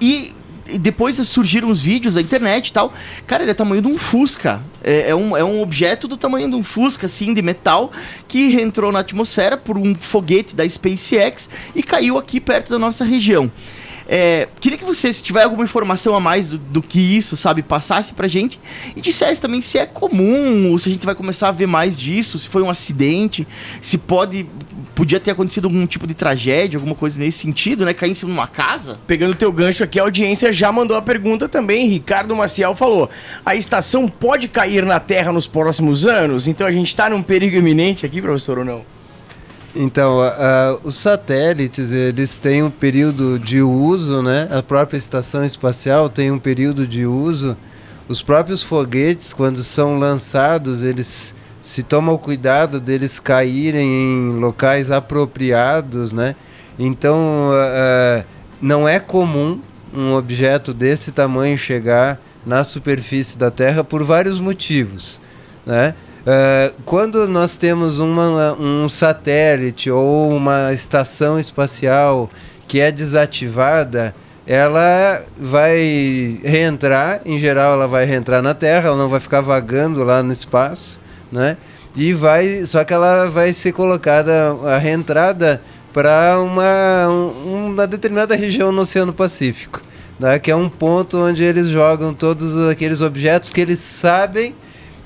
e depois surgiram os vídeos da internet e tal. Cara, ele é tamanho de um Fusca. É um objeto do tamanho de um Fusca, assim, de metal, que reentrou na atmosfera por um foguete da SpaceX e caiu aqui perto da nossa região. Queria que você, se tiver alguma informação a mais do que isso, sabe, passasse pra gente e dissesse também se é comum, ou se a gente vai começar a ver mais disso, se foi um acidente, se podia ter acontecido algum tipo de tragédia, alguma coisa nesse sentido, né, cair em cima de uma casa. Pegando teu gancho aqui, a audiência já mandou a pergunta também. Ricardo Maciel falou: a estação pode cair na Terra nos próximos anos? Então a gente tá num perigo iminente aqui, professor, ou não? Então, os satélites, eles têm um período de uso, né? A própria estação espacial tem um período de uso. Os próprios foguetes, quando são lançados, eles se tomam o cuidado deles caírem em locais apropriados, né? Então, não é comum um objeto desse tamanho chegar na superfície da Terra por vários motivos, né? Quando nós temos um satélite ou uma estação espacial que é desativada, ela vai reentrar, em geral ela vai reentrar na Terra, ela não vai ficar vagando lá no espaço, né? Só que ela vai ser colocada, a reentrada, para uma determinada região no Oceano Pacífico, né? Que é um ponto onde eles jogam todos aqueles objetos que eles sabem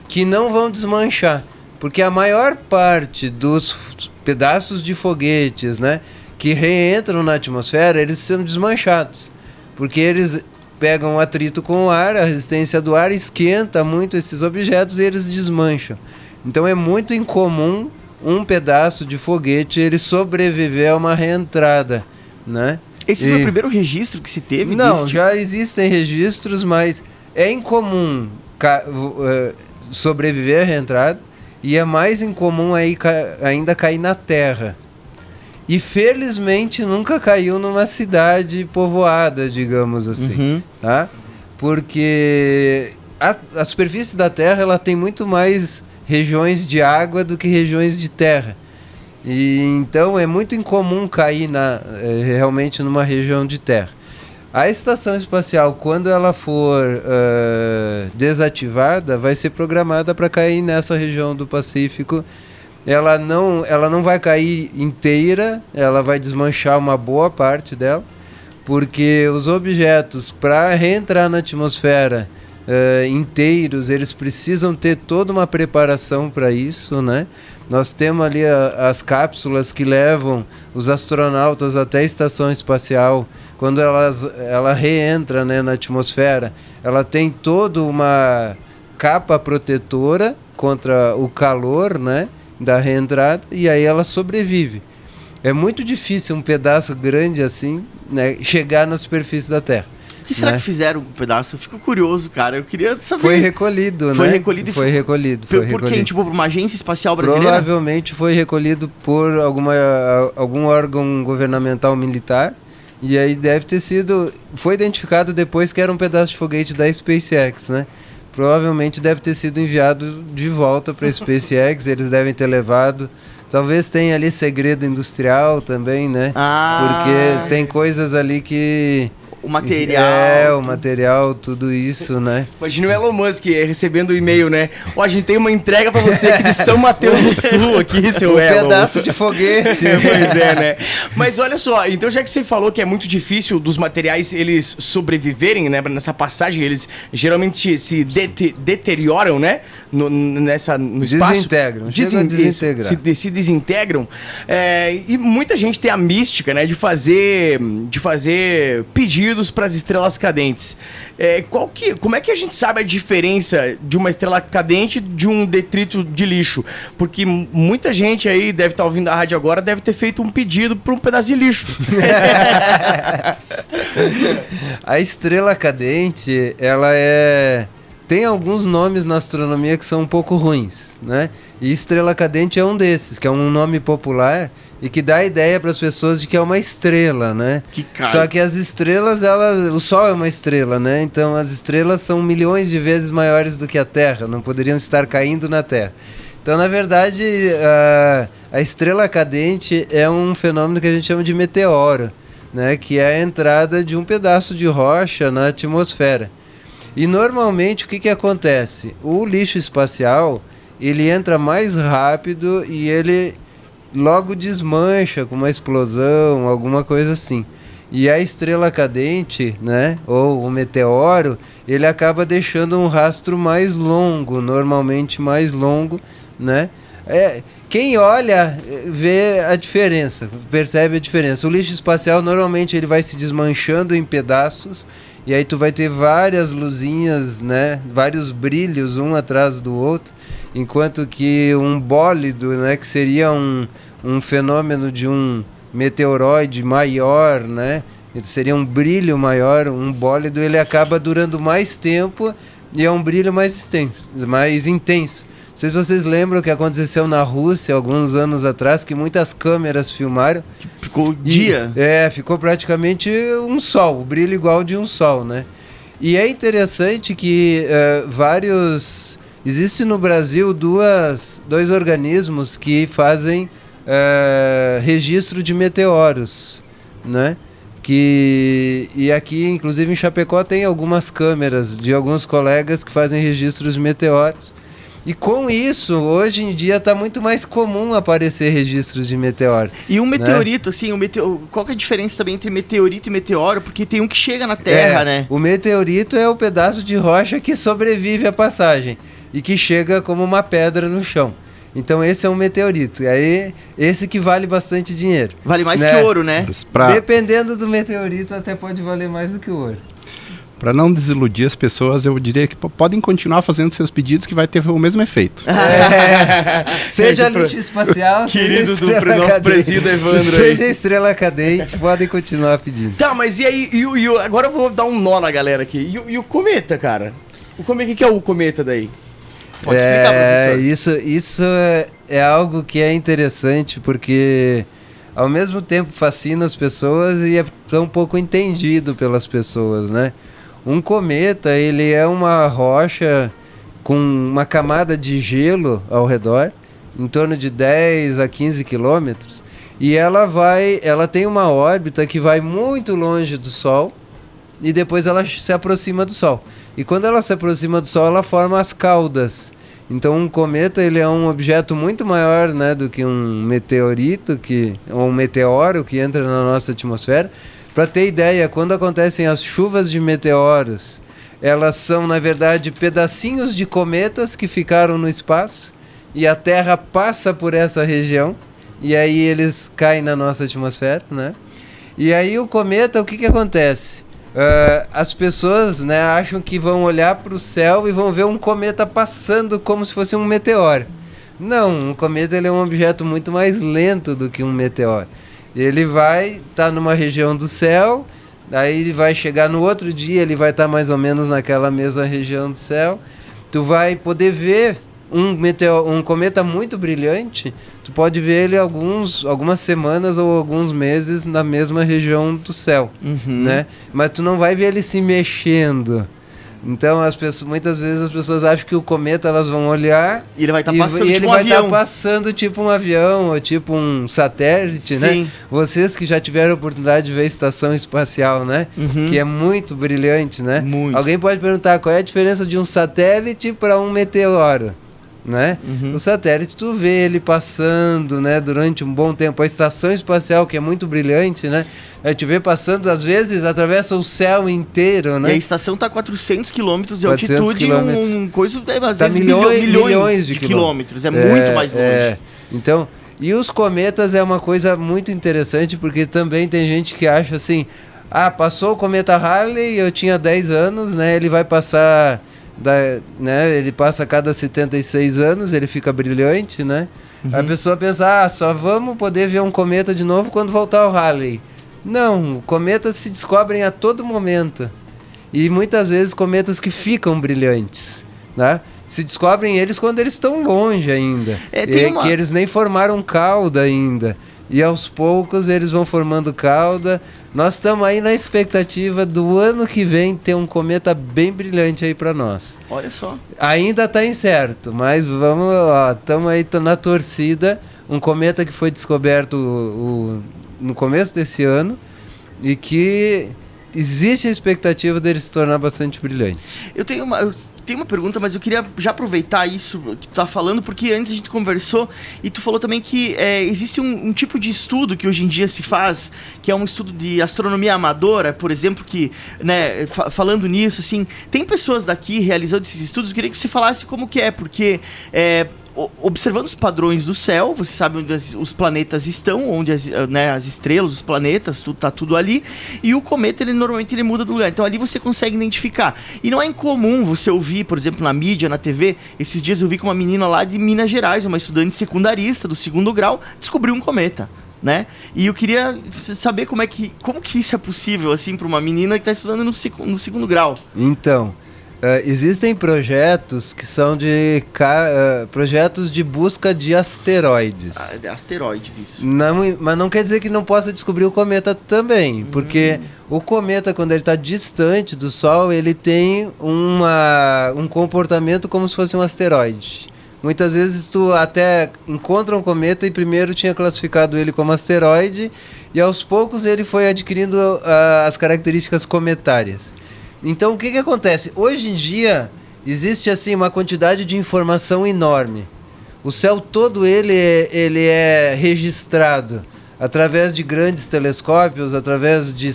que não vão desmanchar, porque a maior parte dos pedaços de foguetes, né, que reentram na atmosfera, eles são desmanchados, porque eles pegam atrito com o ar, a resistência do ar esquenta muito esses objetos e eles desmancham. Então é muito incomum um pedaço de foguete ele sobreviver a uma reentrada, né? Esse foi o primeiro registro que se teve? Não, já existem registros, mas é incomum sobreviver à reentrada, e é mais incomum ainda cair na Terra. E felizmente nunca caiu numa cidade povoada, digamos assim, tá? Porque a superfície da Terra ela tem muito mais regiões de água do que regiões de terra. E então é muito incomum cair realmente numa região de terra. A estação espacial, quando ela for desativada, vai ser programada para cair nessa região do Pacífico. Ela não vai cair inteira, ela vai desmanchar uma boa parte dela, porque os objetos, para reentrar na atmosfera inteiros, eles precisam ter toda uma preparação para isso, né? Nós temos ali as cápsulas que levam os astronautas até a estação espacial. Quando ela reentra, né, na atmosfera, ela tem toda uma capa protetora contra o calor, né, da reentrada, e aí ela sobrevive. É muito difícil um pedaço grande assim, né, chegar na superfície da Terra. O que será que fizeram com o pedaço? Eu fico curioso, cara. Eu queria saber. Foi recolhido, foi né? Recolhido foi recolhido. Por quem? Tipo, por uma agência espacial brasileira? Provavelmente foi recolhido por algum órgão governamental militar. E aí deve ter sido... Foi identificado depois que era um pedaço de foguete da SpaceX, né? Provavelmente deve ter sido enviado de volta para a SpaceX. Eles devem ter levado... Talvez tenha ali segredo industrial também, né? Porque tem coisas ali que... O material. o material, tudo isso, né? Imagina o Elon Musk recebendo o e-mail, né? Ó, a gente tem uma entrega pra você aqui de São Mateus do Sul, aqui, seu Elon. Pedaço de foguete. Pois é, né? Mas olha só, então já que você falou que é muito difícil dos materiais eles sobreviverem, né? Nessa passagem, eles geralmente se deterioram, né? No espaço. Desintegram. Se desintegram. E muita gente tem a mística, né? De fazer pedidos para as estrelas cadentes. Como é que a gente sabe a diferença de uma estrela cadente de um detrito de lixo? Porque muita gente aí deve estar ouvindo a rádio agora, deve ter feito um pedido para um pedaço de lixo. A estrela cadente, tem alguns nomes na astronomia que são um pouco ruins, né? E estrela cadente é um desses, que é um nome popular e que dá a ideia para as pessoas de que é uma estrela, né? Só que as estrelas, o Sol é uma estrela, né? Então as estrelas são milhões de vezes maiores do que a Terra, não poderiam estar caindo na Terra. Então, na verdade, a estrela cadente é um fenômeno que a gente chama de meteoro, né? Que é a entrada de um pedaço de rocha na atmosfera. E normalmente o que acontece? O lixo espacial, ele entra mais rápido e ele logo desmancha com uma explosão, alguma coisa assim. E a estrela cadente, né, ou o meteoro, ele acaba deixando um rastro mais longo, normalmente mais longo, né? Quem olha vê a diferença, percebe a diferença. O lixo espacial normalmente ele vai se desmanchando em pedaços e aí tu vai ter várias luzinhas, né, vários brilhos um atrás do outro, enquanto que um bólido, né, que seria um fenômeno de um meteoroide maior, né, seria um brilho maior, um bólido ele acaba durando mais tempo e é um brilho mais intenso. Não sei se vocês lembram o que aconteceu na Rússia alguns anos atrás, que muitas câmeras filmaram. Ficou dia. Ficou praticamente um sol, o brilho igual de um sol, né? E é interessante que existem no Brasil dois organismos que fazem registro de meteoros, né? E aqui, inclusive em Chapecó, tem algumas câmeras de alguns colegas que fazem registros de meteoros. E com isso, hoje em dia está muito mais comum aparecer registros de meteoro. E um meteorito, né? Assim, qual que é a diferença também entre meteorito e meteoro? Porque tem um que chega na Terra, né? O meteorito é o pedaço de rocha que sobrevive à passagem e que chega como uma pedra no chão. Então esse é um meteorito. Aí esse que vale bastante dinheiro. Vale mais que ouro, né? Dependendo do meteorito, até pode valer mais do que o ouro. Para não desiludir as pessoas, eu diria que podem continuar fazendo seus pedidos que vai ter o mesmo efeito. Seja lixo espacial, querido do nosso presídio Evandro. Seja estrela cadente, podem continuar pedindo. Tá, mas e aí? Agora eu vou dar um nó na galera aqui. E o cometa, cara? O que é o cometa daí? Pode explicar, professor. Isso é algo que é interessante porque ao mesmo tempo fascina as pessoas e é tão pouco entendido pelas pessoas, né? Um cometa, ele é uma rocha com uma camada de gelo ao redor, em torno de 10 a 15 quilômetros, e ela tem uma órbita que vai muito longe do Sol, e depois ela se aproxima do Sol. E quando ela se aproxima do Sol, ela forma as caudas. Então um cometa, ele é um objeto muito maior, né, do que um meteorito, ou um meteoro que entra na nossa atmosfera. Para ter ideia, quando acontecem as chuvas de meteoros, elas são, na verdade, pedacinhos de cometas que ficaram no espaço e a Terra passa por essa região e aí eles caem na nossa atmosfera, né? E aí o cometa, o que acontece? As pessoas, né, acham que vão olhar para o céu e vão ver um cometa passando como se fosse um meteoro. Não, um cometa ele é um objeto muito mais lento do que um meteoro. Ele vai estar numa região do céu, aí ele vai chegar no outro dia, ele vai estar mais ou menos naquela mesma região do céu. Tu vai poder ver um cometa muito brilhante, tu pode ver ele algumas semanas ou alguns meses na mesma região do céu, né? Mas tu não vai ver ele se mexendo, Então, muitas vezes as pessoas acham que o cometa elas vão olhar E ele vai estar passando e tipo ele um vai avião. estar passando tipo um avião ou tipo um satélite, né? Sim. Vocês que já tiveram a oportunidade de ver a estação espacial, né? Que é muito brilhante, né? Muito. Alguém pode perguntar qual é a diferença de um satélite para um meteoro, né? O satélite, tu vê ele passando, né, durante um bom tempo. A estação espacial, que é muito brilhante, né? A gente vê passando, às vezes, atravessa o céu inteiro, E a né? estação tá a 400 quilômetros de 400 altitude, quilômetros. às Tá vezes milhões de de quilômetros. É muito mais longe. Então, e os cometas é uma coisa muito interessante, porque também tem gente que acha assim, passou o cometa Halley, eu tinha 10 anos, né? Ele vai passar... né, ele passa a cada 76 anos, ele fica brilhante, né? A pessoa pensa, só vamos poder ver um cometa de novo quando voltar o Halley. Não, cometas se descobrem a todo momento. E muitas vezes cometas que ficam brilhantes, né? Se descobrem eles quando eles estão longe ainda. Que eles nem formaram cauda ainda. E aos poucos eles vão formando cauda. Nós estamos aí na expectativa do ano que vem ter um cometa bem brilhante aí para nós. Olha só. Ainda está incerto, mas vamos, estamos aí na torcida. Um cometa que foi descoberto no começo desse ano e que existe a expectativa dele se tornar bastante brilhante. Eu tenho uma pergunta, mas eu queria já aproveitar isso que tu tá falando, porque antes a gente conversou e tu falou também que existe um tipo de estudo que hoje em dia se faz, que é um estudo de astronomia amadora, por exemplo, que, né, falando nisso, assim, tem pessoas daqui realizando esses estudos. Eu queria que você falasse como que é, porque observando os padrões do céu, você sabe onde os planetas estão, onde as estrelas, os planetas, tá tudo ali, e o cometa, normalmente ele muda do lugar, então ali você consegue identificar. E não é incomum você ouvir, por exemplo, na mídia, na TV, esses dias eu vi que uma menina lá de Minas Gerais, uma estudante secundarista do 2º grau, descobriu um cometa, né? E eu queria saber como que isso é possível, assim, para uma menina que está estudando no 2º grau. Então, existem projetos que são projetos de busca de asteroides. Asteroides, isso. Mas não quer dizer que não possa descobrir o cometa também, porque o cometa, quando ele está distante do Sol, ele tem um comportamento como se fosse um asteroide. Muitas vezes tu até encontra um cometa e primeiro tinha classificado ele como asteroide e aos poucos ele foi adquirindo as características cometárias. Então o que acontece? Hoje em dia existe assim uma quantidade de informação enorme. O céu todo ele é registrado através de grandes telescópios, através de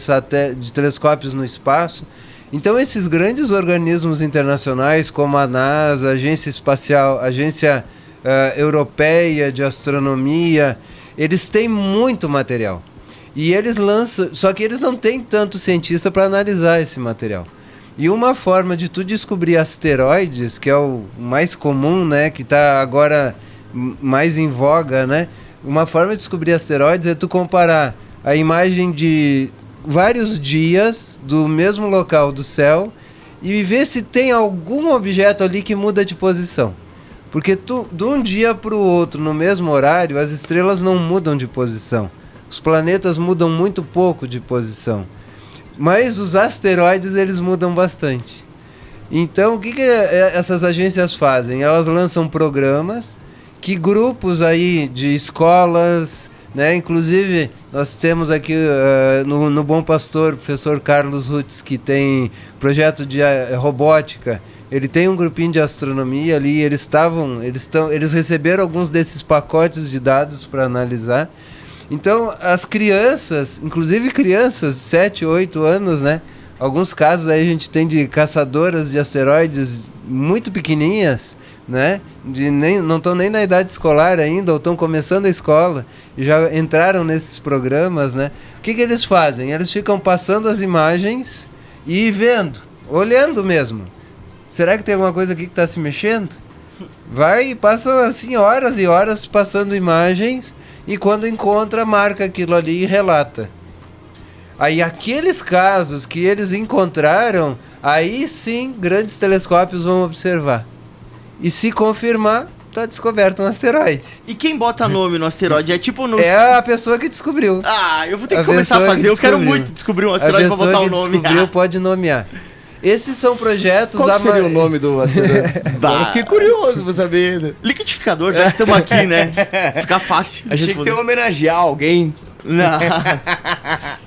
telescópios no espaço. Então esses grandes organismos internacionais como a NASA, a Agência Espacial, a Agência Europeia de Astronomia, eles têm muito material. E eles lançam, só que eles não têm tanto cientista para analisar esse material. E uma forma de tu descobrir asteroides, que é o mais comum, né, que está agora mais em voga, né? Uma forma de descobrir asteroides é tu comparar a imagem de vários dias do mesmo local do céu e ver se tem algum objeto ali que muda de posição. Porque de um dia para o outro, no mesmo horário, as estrelas não mudam de posição. Os planetas mudam muito pouco de posição. Mas os asteroides, eles mudam bastante. Então, o que essas agências fazem? Elas lançam programas que grupos aí de escolas, né? Inclusive, nós temos aqui no Bom Pastor, o professor Carlos Rutz, que tem projeto de robótica. Ele tem um grupinho de astronomia ali, eles receberam alguns desses pacotes de dados para analisar. Então, as crianças, inclusive crianças de 7, 8 anos, né? Alguns casos aí a gente tem de caçadoras de asteroides muito pequenininhas, né? Não estão nem na idade escolar ainda, ou estão começando a escola e já entraram nesses programas, né? O que eles fazem? Eles ficam passando as imagens e vendo, olhando mesmo. Será que tem alguma coisa aqui que está se mexendo? Vai e passa assim horas e horas passando imagens e quando encontra, marca aquilo ali e relata. Aí aqueles casos que eles encontraram, aí sim grandes telescópios vão observar. E se confirmar, está descoberto um asteroide. E quem bota nome no asteroide? É tipo no... É a pessoa que descobriu. Eu vou ter que começar a fazer. Eu quero muito descobrir um asteroide para botar o nome. A pessoa que descobriu pode nomear. Esses são projetos... Qual que seria o nome do asteroide? Eu fiquei curioso pra saber. Liquidificador, já que estamos aqui, né? Fica fácil. A gente tem que homenagear alguém. Não.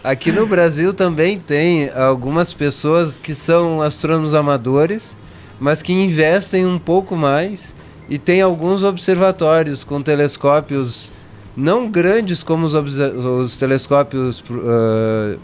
Aqui no Brasil também tem algumas pessoas que são astrônomos amadores, mas que investem um pouco mais, e tem alguns observatórios com telescópios não grandes como os telescópios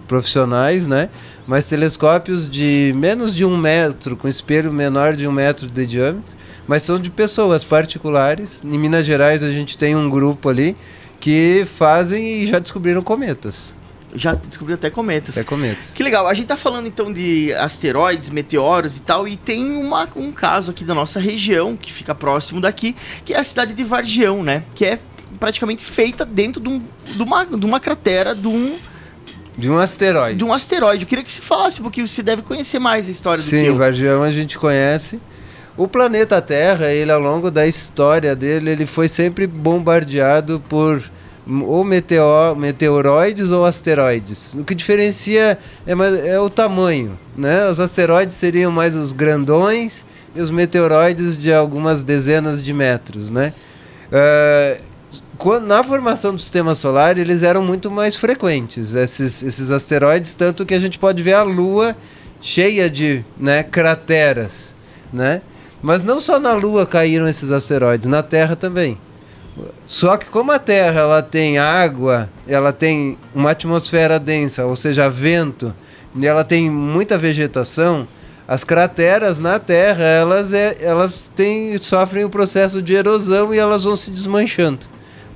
profissionais, né? Mas telescópios de menos de 1 metro, com espelho menor de 1 metro de diâmetro, mas são de pessoas particulares. Em Minas Gerais a gente tem um grupo ali que fazem e já descobriram cometas. Já descobriu até cometas. Até cometas. Que legal. A gente tá falando então de asteroides, meteoros e tal, e tem um caso aqui da nossa região, que fica próximo daqui, que é a cidade de Vargião, né? Que é praticamente feita dentro de uma cratera de um asteroide. De um asteroide. Eu queria que você falasse, porque você deve conhecer mais a história do que eu. Sim, Vargião a gente conhece. O planeta Terra, ele ao longo da história dele, ele foi sempre bombardeado por ou meteoroides ou asteroides. O que diferencia é o tamanho, né? Os asteroides seriam mais os grandões e os meteoroides de algumas dezenas de metros, né? Na formação do sistema solar, eles eram muito mais frequentes, esses asteroides, tanto que a gente pode ver a Lua cheia de, né, crateras, né? Mas não só na Lua caíram esses asteroides, na Terra também. Só que como a Terra ela tem água, ela tem uma atmosfera densa, ou seja, vento, e ela tem muita vegetação, as crateras na Terra sofrem o processo de erosão e elas vão se desmanchando,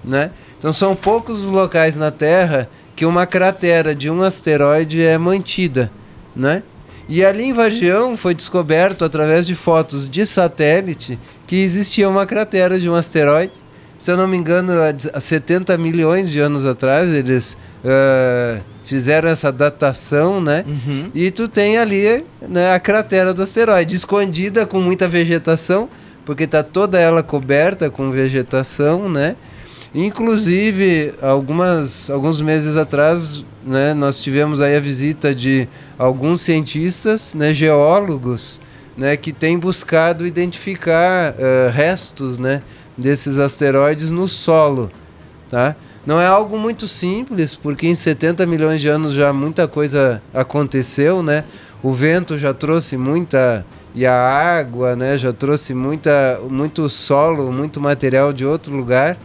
né? Então são poucos os locais na Terra que uma cratera de um asteroide é mantida, né? E ali em Vargião foi descoberto, através de fotos de satélite, que existia uma cratera de um asteroide. Se eu não me engano, há 70 milhões de anos atrás, eles fizeram essa datação, né? Uhum. E tu tem ali, né, a cratera do asteroide, escondida com muita vegetação, porque está toda ela coberta com vegetação, né? Inclusive, alguns meses atrás, né, nós tivemos aí a visita de alguns cientistas, né, geólogos, né, que têm buscado identificar restos, né, desses asteroides no solo, tá? Não é algo muito simples, porque em 70 milhões de anos já muita coisa aconteceu, né? O vento já trouxe e a água, né, já trouxe muito solo, muito material de outro lugar,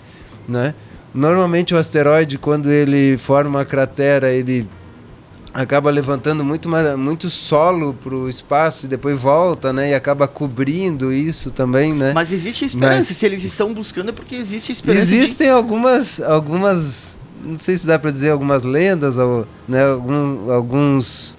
né? Normalmente o asteroide, quando ele forma uma cratera, ele acaba levantando muito solo para o espaço e depois volta, né? E acaba cobrindo isso também, né? Mas existe esperança. Se eles estão buscando é porque existe esperança. Existem algumas, não sei se dá para dizer algumas lendas, ou, né? Alguns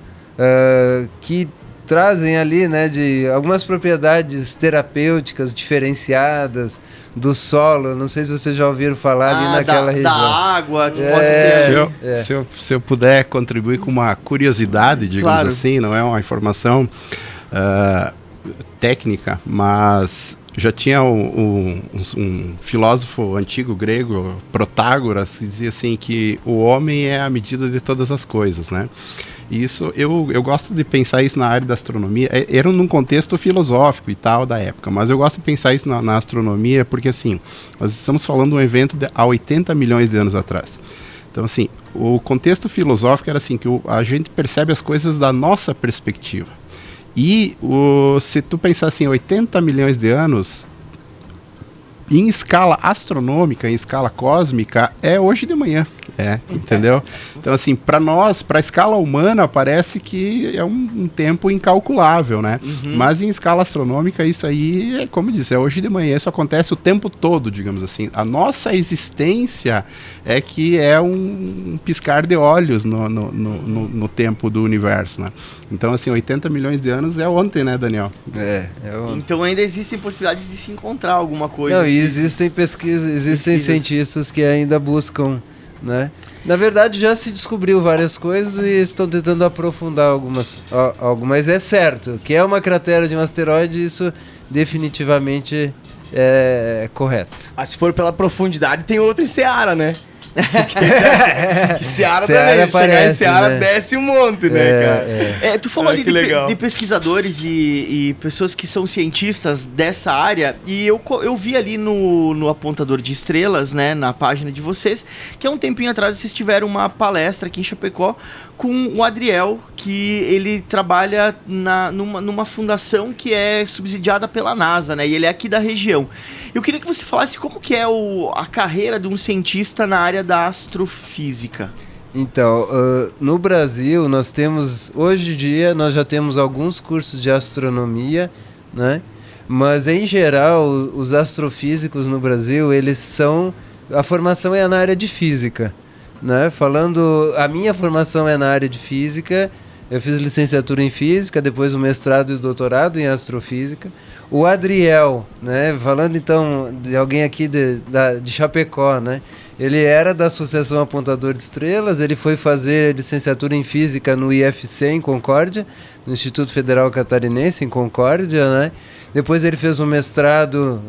que trazem ali, né, de algumas propriedades terapêuticas diferenciadas do solo. Não sei se vocês já ouviram falar ali naquela região. Da água, que possa ter. Se eu puder contribuir com uma curiosidade, digamos Claro. assim, não é uma informação técnica, mas já tinha um filósofo antigo grego, Protágoras, que dizia assim que o homem é a medida de todas as coisas, né? Isso, eu gosto de pensar isso na área da astronomia, era num contexto filosófico e tal da época, mas eu gosto de pensar isso na astronomia porque, assim, nós estamos falando de um evento há 80 milhões de anos atrás. Então, assim, o contexto filosófico era assim, que a gente percebe as coisas da nossa perspectiva. E se tu pensar assim, 80 milhões de anos, em escala astronômica, em escala cósmica, é hoje de manhã. Entendeu? Então, assim, para nós, para a escala humana, parece que é um tempo incalculável, né? Uhum. Mas em escala astronômica, isso aí, como eu disse, é hoje de manhã. Isso acontece o tempo todo, digamos assim. A nossa existência é que é um piscar de olhos no tempo do universo, né? Então, assim, 80 milhões de anos é ontem, né, Daniel? Então ainda existem possibilidades de se encontrar alguma coisa. Não, assim. e existem pesquisas, cientistas que ainda buscam, né? Na verdade, já se descobriu várias coisas e estão tentando aprofundar algumas. Mas é certo que é uma cratera de um asteroide, isso definitivamente é correto. Mas se for pela profundidade, tem outro em Ceará, né? Que Seara Seara também, chegar em aparece, Seara né? desce um monte, né, cara? Tu falou ali que legal. de pesquisadores e pessoas que são cientistas dessa área, e eu vi ali no Apontador de Estrelas, né, na página de vocês, que há um tempinho atrás vocês tiveram uma palestra aqui em Chapecó com o Adriel, que ele trabalha numa fundação que é subsidiada pela NASA, né, e ele é aqui da região. Eu queria que você falasse como que é a carreira de um cientista na área da astrofísica. Então, no Brasil, hoje em dia, nós já temos alguns cursos de astronomia, né? Mas, em geral, os astrofísicos no Brasil, a formação é na área de física, né? A minha formação é na área de física, eu fiz licenciatura em física, depois o mestrado e o doutorado em astrofísica. O Adriel, né? Falando então de alguém aqui de Chapecó, né? Ele era da Associação Apontador de Estrelas, ele foi fazer licenciatura em Física no IFC, em Concórdia, no Instituto Federal Catarinense, em Concórdia, né? Depois ele fez um mestrado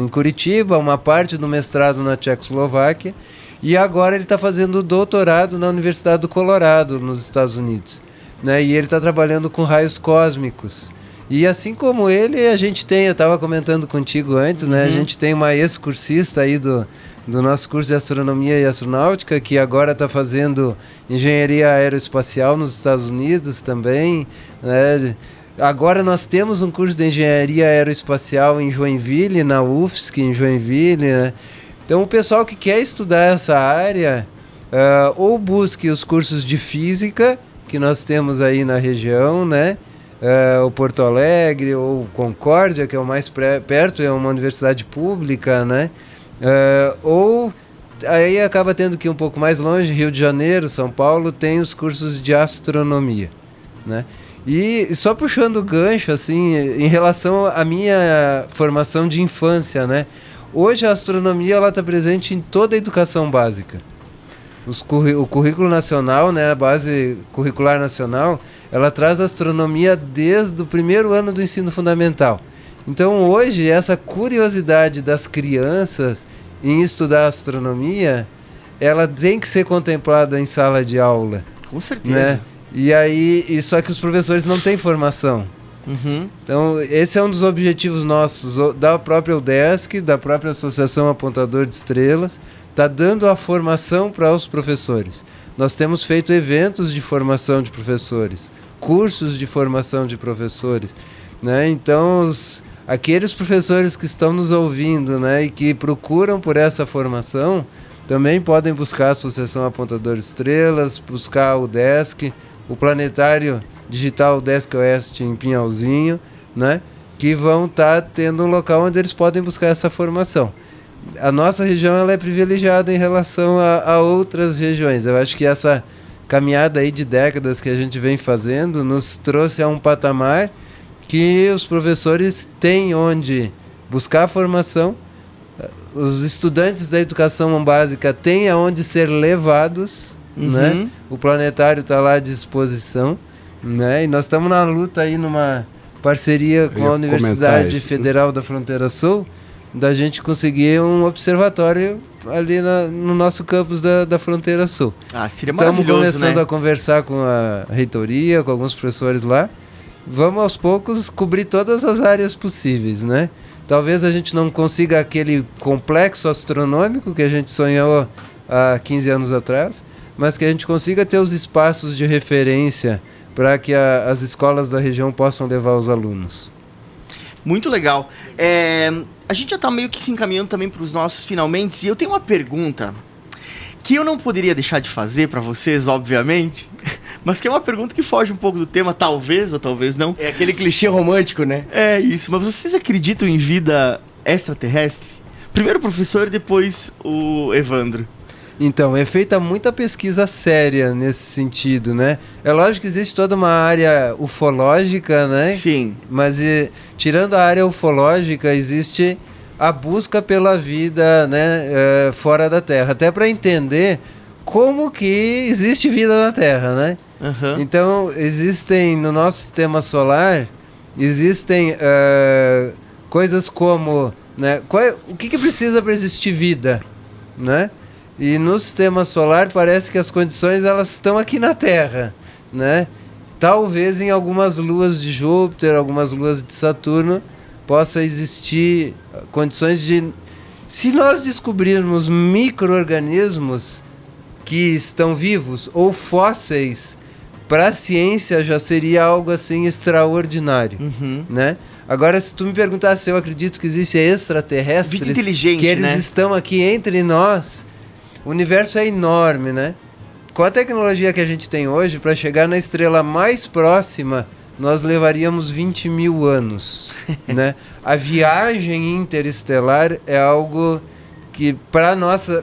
em Curitiba, uma parte do mestrado na Tchecoslováquia, e agora ele está fazendo doutorado na Universidade do Colorado, nos Estados Unidos, né? E ele está trabalhando com raios cósmicos. E assim como ele, a gente tem, eu estava comentando contigo antes, né? A gente tem uma ex-cursista aí do nosso curso de Astronomia e Astronáutica, que agora está fazendo Engenharia Aeroespacial nos Estados Unidos também, né? Agora nós temos um curso de Engenharia Aeroespacial em Joinville, na UFSC, em Joinville, né? Então o pessoal que quer estudar essa área, ou busque os cursos de Física, que nós temos aí na região, né? O Porto Alegre, ou Concórdia, que é o mais perto, é uma universidade pública, né? Ou aí acaba tendo que ir um pouco mais longe, Rio de Janeiro, São Paulo, tem os cursos de astronomia, né? E só puxando o gancho, assim, em relação à minha formação de infância, né? Hoje a astronomia está presente em toda a educação básica. O currículo nacional, né, a base curricular nacional, ela traz astronomia desde o primeiro ano do ensino fundamental. Então hoje essa curiosidade das crianças em estudar astronomia, ela tem que ser contemplada em sala de aula. Com certeza. Né? E aí, só que os professores não têm formação. Então esse é um dos objetivos nossos, da própria UDESC, da própria Associação Apontador de Estrelas, está dando a formação para os professores. Nós temos feito eventos de formação de professores, cursos de formação de professores, né? Então aqueles professores que estão nos ouvindo, né, e que procuram por essa formação, também podem buscar a Associação Apontador de Estrelas, buscar o UDESC, o Planetário Digital UDESC Oeste em Pinhalzinho, né, que vão estar tendo um local onde eles podem buscar essa formação. A nossa região ela é privilegiada em relação a outras regiões. Eu acho que essa caminhada aí de décadas que a gente vem fazendo nos trouxe a um patamar que os professores têm onde buscar a formação, os estudantes da educação básica têm aonde ser levados, né? O planetário está lá à disposição, né? E nós estamos na luta aí numa parceria com a Universidade Federal da Fronteira Sul, da gente conseguir um observatório ali no nosso campus da Fronteira Sul. Seria maravilhoso, estamos começando, né? a conversar com a reitoria, com alguns professores lá. Vamos aos poucos cobrir todas as áreas possíveis, né? Talvez a gente não consiga aquele complexo astronômico que a gente sonhou há 15 anos atrás, mas que a gente consiga ter os espaços de referência para que as escolas da região possam levar os alunos. Muito legal. A gente já está meio que se encaminhando também para os nossos finalmente, e eu tenho uma pergunta que eu não poderia deixar de fazer para vocês, obviamente, mas que é uma pergunta que foge um pouco do tema, talvez ou talvez não. É aquele clichê romântico, né? É isso, mas vocês acreditam em vida extraterrestre? Primeiro o professor e depois o Evandro. Então, é feita muita pesquisa séria nesse sentido, né? É lógico que existe toda uma área ufológica, né? Sim. Mas tirando a área ufológica, existe a busca pela vida, né, fora da Terra. Até para entender como que existe vida na Terra, né? Então, existem, no nosso sistema solar, existem coisas como, né? O que precisa para existir vida, né? E no sistema solar parece que as condições elas estão aqui na Terra, né? Talvez em algumas luas de Júpiter, algumas luas de Saturno, possa existir condições de... Se nós descobrirmos micro-organismos que estão vivos ou fósseis, para a ciência já seria algo assim extraordinário, né? Agora, se tu me perguntasse se eu acredito que existem extraterrestres, Vida inteligente, que eles né? estão aqui entre nós, o universo é enorme, né? Com a tecnologia que a gente tem hoje, para chegar na estrela mais próxima, nós levaríamos 20 mil anos, né? A viagem interestelar é algo que, para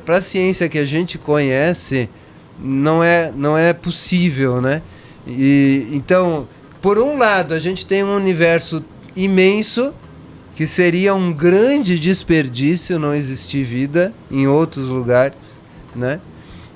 a ciência que a gente conhece, não é possível, né? Então, por um lado, a gente tem um universo imenso, que seria um grande desperdício não existir vida em outros lugares, né?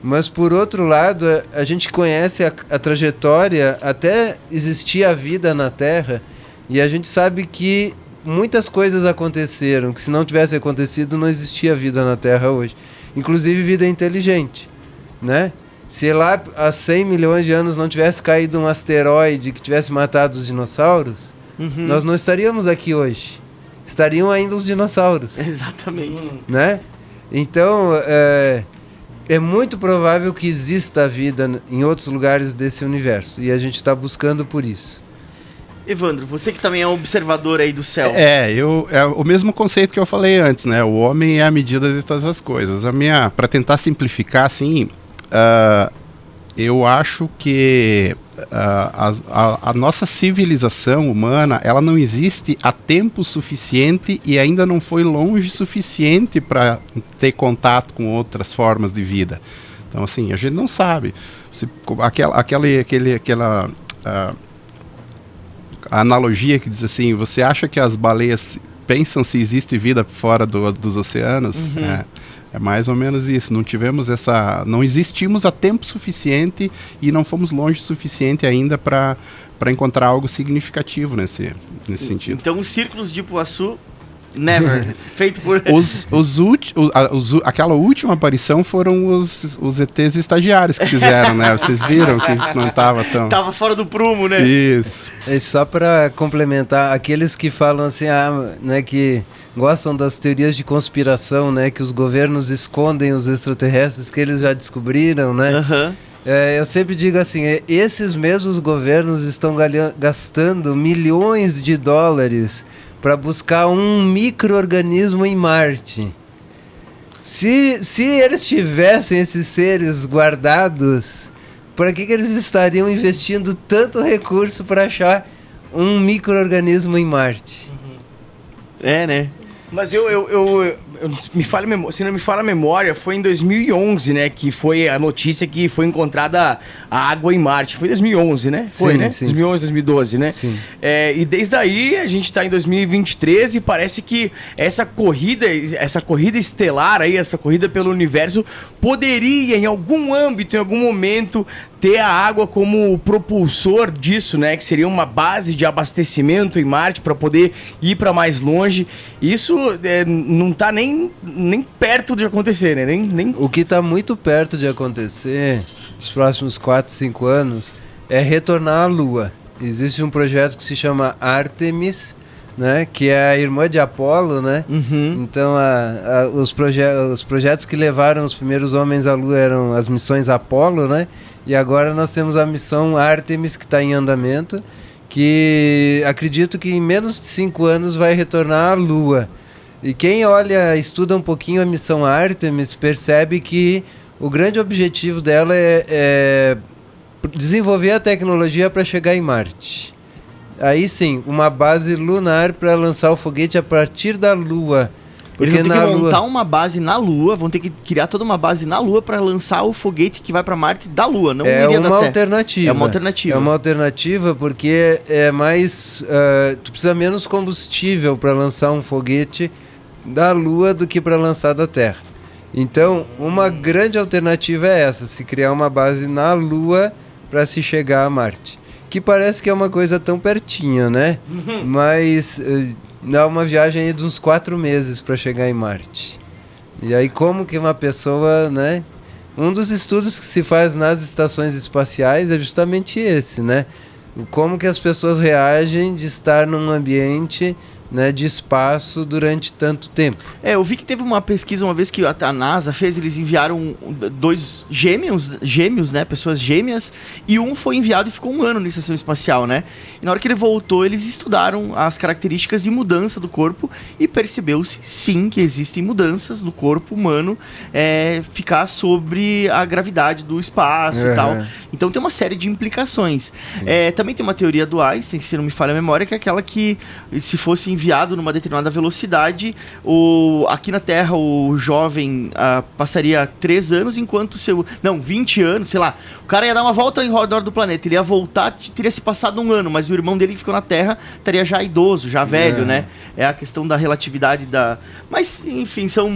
Mas, por outro lado, a gente conhece a trajetória até existir a vida na Terra, e a gente sabe que muitas coisas aconteceram, que se não tivesse acontecido, não existia vida na Terra hoje. Inclusive vida inteligente, né? Se lá há 100 milhões de anos não tivesse caído um asteroide que tivesse matado os dinossauros, nós não estaríamos aqui hoje. Estariam ainda os dinossauros. Exatamente. Né? Então, é muito provável que exista vida em outros lugares desse universo. E a gente está buscando por isso. Evandro, você que também é um observador aí do céu. É o mesmo conceito que eu falei antes, né? O homem é a medida de todas as coisas. Para tentar simplificar, assim, eu acho que a nossa civilização humana, ela não existe há tempo suficiente e ainda não foi longe suficiente para ter contato com outras formas de vida. Então, assim, a gente não sabe. Aquela analogia que diz assim, você acha que as baleias pensam se existe vida fora dos oceanos? É mais ou menos isso. Não existimos há tempo suficiente e não fomos longe o suficiente ainda para encontrar algo significativo nesse sentido. Então, os círculos de Ipuaçu, never. Feito por... Aquela última aparição foram os ETs estagiários que fizeram, né? Vocês viram que não estava tão... Tava fora do prumo, né? Isso. E só para complementar, aqueles que falam assim, né, que gostam das teorias de conspiração, né, que os governos escondem os extraterrestres que eles já descobriram, né? Eu sempre digo assim, esses mesmos governos estão gastando milhões de dólares para buscar um micro-organismo em Marte. Se eles tivessem esses seres guardados, para que eles estariam investindo tanto recurso para achar um micro-organismo em Marte? É, né? Mas se não me falha a memória, foi em 2011, né, que foi a notícia que foi encontrada a água em Marte. Foi em 2011, né? Foi, sim, né? Sim. 2011, 2012, né? Sim. E desde aí a gente tá em 2023 e parece que essa corrida estelar aí, essa corrida pelo universo, poderia em algum âmbito, em algum momento, ter a água como propulsor disso, né? Que seria uma base de abastecimento em Marte para poder ir para mais longe. Isso não tá nem perto de acontecer, né? Nem... O que está muito perto de acontecer nos próximos 4, 5 anos é retornar à Lua. Existe um projeto que se chama Artemis, né? Que é a irmã de Apolo, né? Então os projetos que levaram os primeiros homens à Lua eram as missões Apolo, né? E agora nós temos a missão Artemis, que está em andamento, que acredito que em menos de 5 anos vai retornar à Lua. E quem estuda um pouquinho a missão Artemis, percebe que o grande objetivo dela é desenvolver a tecnologia para chegar em Marte. Aí sim, uma base lunar para lançar o foguete a partir da Lua. Eles Porque vão ter que montar Lua... uma base na Lua, vão ter que criar toda uma base na Lua para lançar o foguete que vai para Marte da Lua, não É iria da uma Terra. alternativa. É uma alternativa. É uma alternativa porque é mais... tu precisa menos combustível para lançar um foguete da Lua do que para lançar da Terra. Então, uma grande alternativa é essa, se criar uma base na Lua para se chegar a Marte. Que parece que é uma coisa tão pertinho, né? Mas dá uma viagem aí de uns 4 meses para chegar em Marte. E aí como que uma pessoa, né? Um dos estudos que se faz nas estações espaciais é justamente esse, né? Como que as pessoas reagem de estar num ambiente, né, de espaço durante tanto tempo. Eu vi que teve uma pesquisa uma vez que a NASA fez, eles enviaram 2 gêmeos, né, pessoas gêmeas, e um foi enviado e ficou 1 ano na estação espacial, né? E na hora que ele voltou, eles estudaram as características de mudança do corpo e percebeu-se, sim, que existem mudanças no corpo humano ficar sobre a gravidade do espaço e tal. Então tem uma série de implicações. Também tem uma teoria do Einstein, se não me falha a memória, que é aquela que, se fosse enviado numa determinada velocidade, aqui na Terra o jovem passaria 3 anos, enquanto 20 anos, sei lá, o cara ia dar uma volta em redor do planeta, ele ia voltar, teria se passado 1 ano, mas o irmão dele que ficou na Terra estaria já idoso, já velho, né? É a questão da relatividade Mas, enfim, são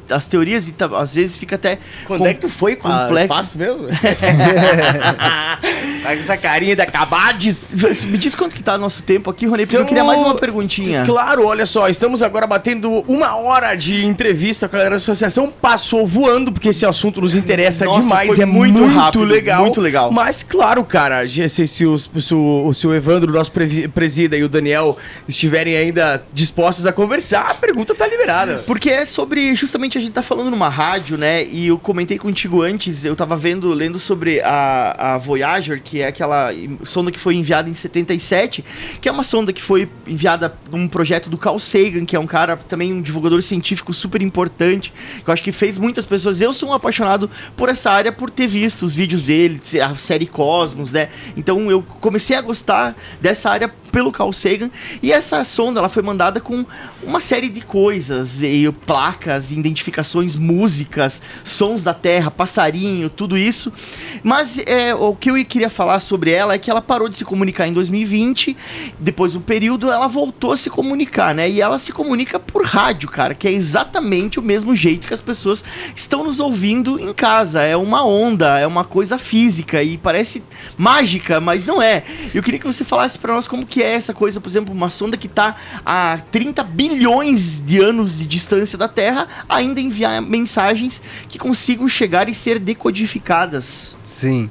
as teorias e às vezes fica até... Quando é que tu foi para o espaço mesmo? Tá com essa carinha de acabades. Me diz quanto que tá nosso tempo aqui, Rony, porque eu queria mais uma perguntinha. Claro, olha só, estamos agora batendo 1 hora de entrevista com a galera da associação. Passou voando, porque esse assunto nos interessa demais, foi muito rápido, legal. Muito legal. Mas, claro, cara, se o Evandro, nosso presida, e o Daniel estiverem ainda dispostos a conversar, a pergunta tá liberada. Porque é sobre, justamente, a gente tá falando numa rádio, né, e eu comentei contigo antes, eu tava lendo sobre a Voyager, que é aquela sonda que foi enviada em 77, que é uma sonda que foi enviada num projeto do Carl Sagan, que é um cara, também um divulgador científico super importante, que eu acho que fez muitas pessoas... Eu sou um apaixonado por essa área, por ter visto os vídeos dele, a série Cosmos, né? Então eu comecei a gostar dessa área pelo Carl Sagan, e essa sonda, ela foi mandada com uma série de coisas, e placas, identificações, músicas, sons da Terra, passarinho, tudo isso. Mas o que eu queria falar sobre ela é que ela parou de se comunicar em 2020, depois do período ela voltou a se comunicar, né? E ela se comunica por rádio, cara, que é exatamente o mesmo jeito que as pessoas estão nos ouvindo em casa. É uma onda, é uma coisa física e parece mágica, mas não é. Eu queria que você falasse pra nós como que é essa coisa, por exemplo, uma sonda que tá a 30 bilhões de anos de distância da Terra, ainda enviar mensagens que consigam chegar e ser decodificadas. Sim,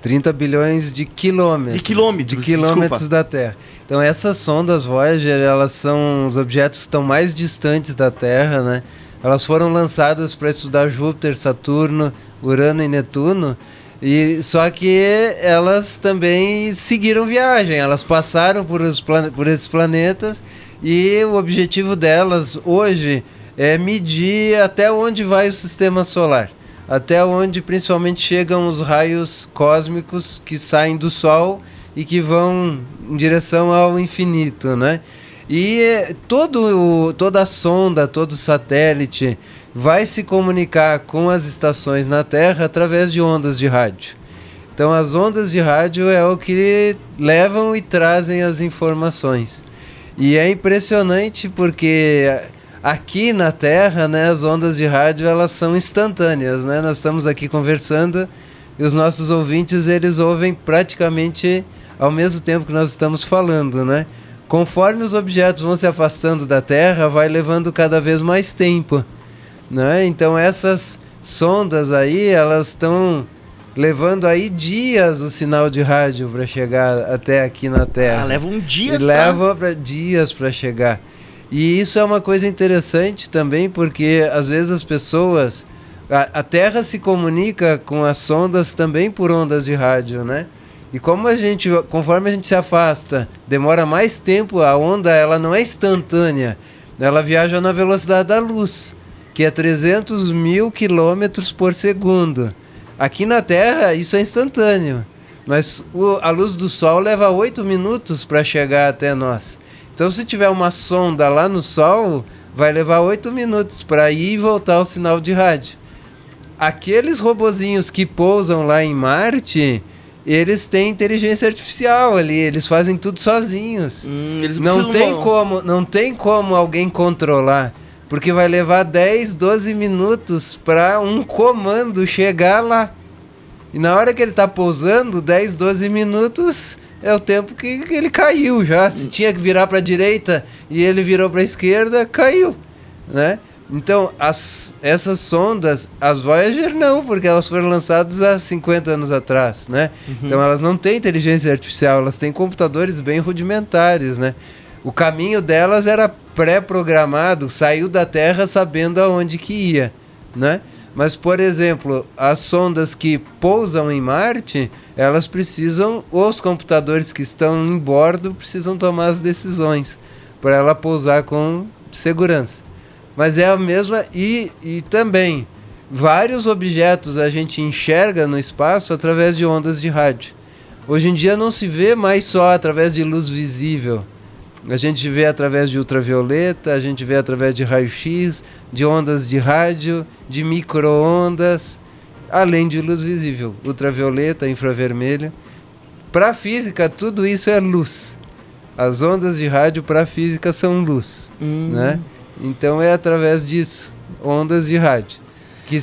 30 bilhões de quilômetros. De quilômetros da Terra. Então essas sondas Voyager, elas são os objetos que estão mais distantes da Terra, né? Elas foram lançadas para estudar Júpiter, Saturno, Urano e Netuno, e só que elas também seguiram viagem, elas passaram por esses planetas, e o objetivo delas hoje é medir até onde vai o sistema solar, até onde principalmente chegam os raios cósmicos que saem do Sol e que vão em direção ao infinito, né? E toda a sonda, todo satélite vai se comunicar com as estações na Terra através de ondas de rádio. Então as ondas de rádio é o que levam e trazem as informações. E é impressionante porque aqui na Terra, né, as ondas de rádio elas são instantâneas, né? Nós estamos aqui conversando e os nossos ouvintes eles ouvem praticamente ao mesmo tempo que nós estamos falando, né? Conforme os objetos vão se afastando da Terra, vai levando cada vez mais tempo, né? Então essas sondas aí, elas estão levando aí dias o sinal de rádio para chegar até aqui na Terra. Levam dias dias para chegar. E isso é uma coisa interessante também, porque às vezes as pessoas... A Terra se comunica com as sondas também por ondas de rádio, né? E conforme a gente se afasta, demora mais tempo, a onda ela não é instantânea, ela viaja na velocidade da luz, que é 300 mil quilômetros por segundo. Aqui na Terra isso é instantâneo, mas a luz do Sol leva 8 minutos para chegar até nós. Então se tiver uma sonda lá no Sol, vai levar 8 minutos para ir e voltar o sinal de rádio. Aqueles robozinhos que pousam lá em Marte... Eles têm inteligência artificial ali, eles fazem tudo sozinhos. Não tem como alguém controlar, porque vai levar 10, 12 minutos para um comando chegar lá. E na hora que ele está pousando, 10, 12 minutos é o tempo que ele caiu já. Se tinha que virar para a direita e ele virou para a esquerda, caiu, né? Então, essas sondas, as Voyager não, porque elas foram lançadas há 50 anos atrás, né? Então elas não têm inteligência artificial, elas têm computadores bem rudimentares, né? O caminho delas era pré-programado, saiu da Terra sabendo aonde que ia, né? Mas, por exemplo, as sondas que pousam em Marte, elas precisam, os computadores que estão em bordo precisam tomar as decisões para ela pousar com segurança. Mas é a mesma, e também vários objetos a gente enxerga no espaço através de ondas de rádio. Hoje em dia não se vê mais só através de luz visível. A gente vê através de ultravioleta, a gente vê através de raio-x, de ondas de rádio, de micro-ondas, além de luz visível, ultravioleta, infravermelho. Para a física, tudo isso é luz. As ondas de rádio para a física são luz, né? Então é através disso, ondas de rádio, que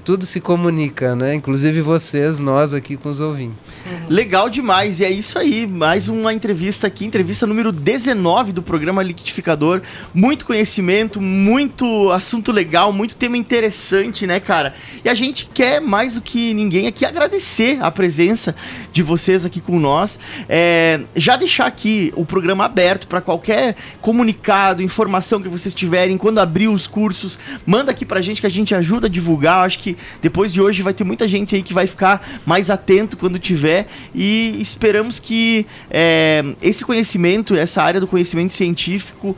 tudo se comunica, né? Inclusive vocês, nós aqui com os ouvintes. Legal demais, e é isso aí, mais uma entrevista aqui, entrevista número 19 do programa Liquidificador. Muito conhecimento, muito assunto legal, muito tema interessante, né, cara? E a gente quer, mais do que ninguém aqui, agradecer a presença de vocês aqui com nós. Já deixar aqui o programa aberto para qualquer comunicado, informação que vocês tiverem, quando abrir os cursos, manda aqui pra gente que a gente ajuda a divulgar. Acho que depois de hoje vai ter muita gente aí que vai ficar mais atento quando tiver, e esperamos que esse conhecimento, essa área do conhecimento científico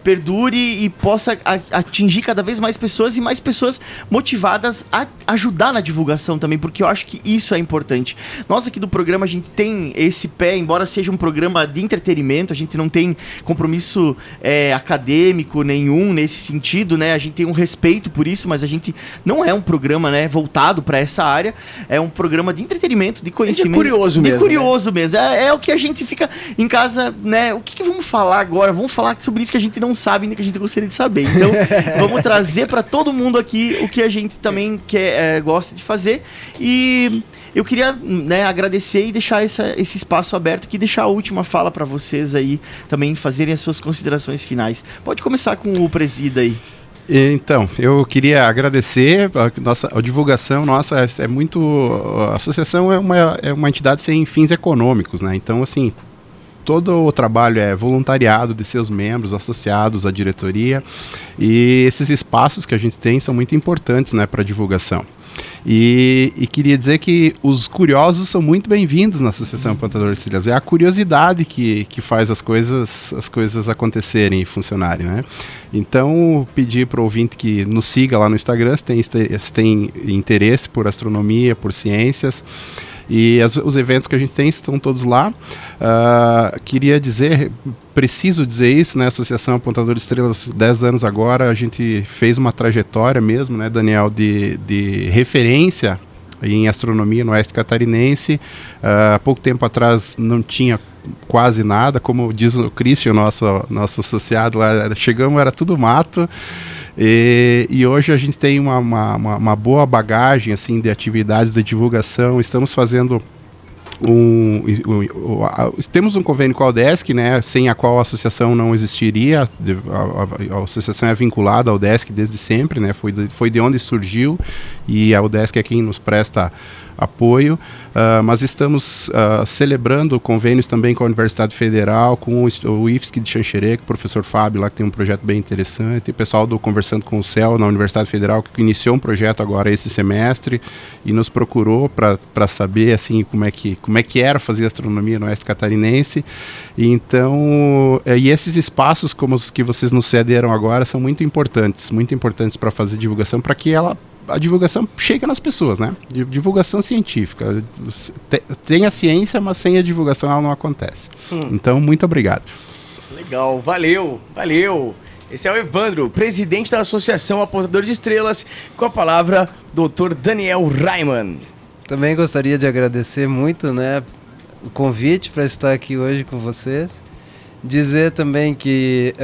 perdure e possa atingir cada vez mais pessoas, e mais pessoas motivadas a ajudar na divulgação também, porque eu acho que isso é importante. Nós aqui do programa, a gente tem esse pé, embora seja um programa de entretenimento, a gente não tem compromisso acadêmico nenhum nesse sentido, né? A gente tem um respeito por isso, mas a gente não é um programa, né, voltado para essa área. É um programa de entretenimento, de conhecimento. De curioso mesmo. De curioso, né? Mesmo. É o que a gente fica em casa, né? O que vamos falar agora? Vamos falar sobre isso que a gente não sabe, nem que a gente gostaria de saber. Então, vamos trazer para todo mundo aqui o que a gente também gosta de fazer. E eu queria, né, agradecer e deixar esse espaço aberto aqui, deixar a última fala para vocês aí também fazerem as suas considerações finais. Pode começar com o presida aí. Então, eu queria agradecer a divulgação nossa. A associação é uma entidade sem fins econômicos, né? Então, assim, todo o trabalho é voluntariado de seus membros, associados à diretoria, e esses espaços que a gente tem são muito importantes, né, para a divulgação. E queria dizer que os curiosos são muito bem-vindos na Associação Plantadores de Trilhas. É a curiosidade que faz as coisas acontecerem e funcionarem, né? Então, pedir para o ouvinte que nos siga lá no Instagram, se tem interesse por astronomia, por ciências. E os eventos que a gente tem estão todos lá. Queria dizer, preciso dizer isso, né? A Associação Apontador de Estrelas, 10 anos agora, a gente fez uma trajetória mesmo, né, Daniel, de referência em astronomia no Oeste Catarinense. Há pouco tempo atrás não tinha quase nada, como diz o Christian, nosso associado lá, chegamos, era tudo mato. E hoje a gente tem uma boa bagagem assim, de atividades de divulgação. Estamos fazendo temos um convênio com a UDESC, né, sem a qual a associação não existiria. A associação é vinculada ao UDESC desde sempre, né, foi de onde surgiu, e a UDESC é quem nos presta apoio, mas estamos celebrando convênios também com a Universidade Federal, com o IFSC de Xanxerê, com o professor Fábio lá, que tem um projeto bem interessante, o pessoal do Conversando com o Céu na Universidade Federal, que iniciou um projeto agora esse semestre e nos procurou para saber assim, como é que era fazer astronomia no Oeste Catarinense. E então, e esses espaços como os que vocês nos cederam agora são muito importantes para fazer divulgação, para que a divulgação chega nas pessoas, né? Divulgação científica. Tem a ciência, mas sem a divulgação ela não acontece. Então, muito obrigado. Legal, valeu. Esse é o Evandro, presidente da Associação Apontador de Estrelas, com a palavra Dr. Daniel Raimann. Também gostaria de agradecer muito, né, o convite para estar aqui hoje com vocês. Dizer também que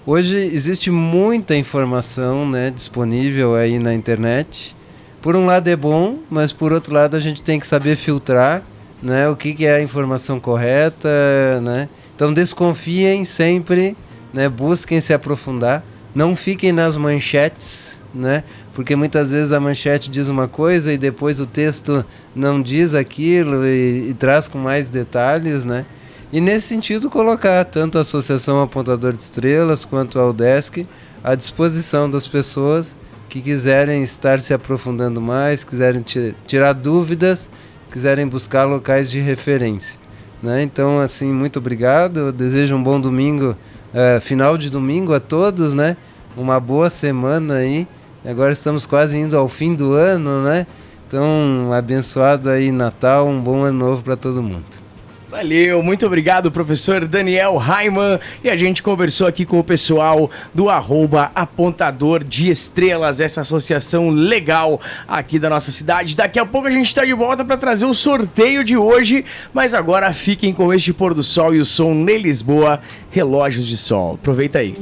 hoje existe muita informação, né, disponível aí na internet. Por um lado é bom, mas por outro lado a gente tem que saber filtrar, né, o que é a informação correta, né? Então desconfiem sempre, né, busquem se aprofundar, não fiquem nas manchetes, né? Porque muitas vezes a manchete diz uma coisa e depois o texto não diz aquilo e traz com mais detalhes, né? E nesse sentido colocar tanto a Associação Apontador de Estrelas quanto a UDESC à disposição das pessoas que quiserem estar se aprofundando mais, quiserem tirar dúvidas, quiserem buscar locais de referência, né? Então, assim, muito obrigado, eu desejo um bom domingo, final de domingo a todos, né? Uma boa semana aí, agora estamos quase indo ao fim do ano, né? Então, um abençoado aí Natal, um bom ano novo para todo mundo. Valeu, muito obrigado, professor Daniel Raimann. E a gente conversou aqui com o pessoal do @Apontador de Estrelas, essa associação legal aqui da nossa cidade. Daqui a pouco a gente está de volta para trazer o sorteio de hoje, mas agora fiquem com este pôr do sol e o som em Lisboa, Relógios de Sol. Aproveita aí.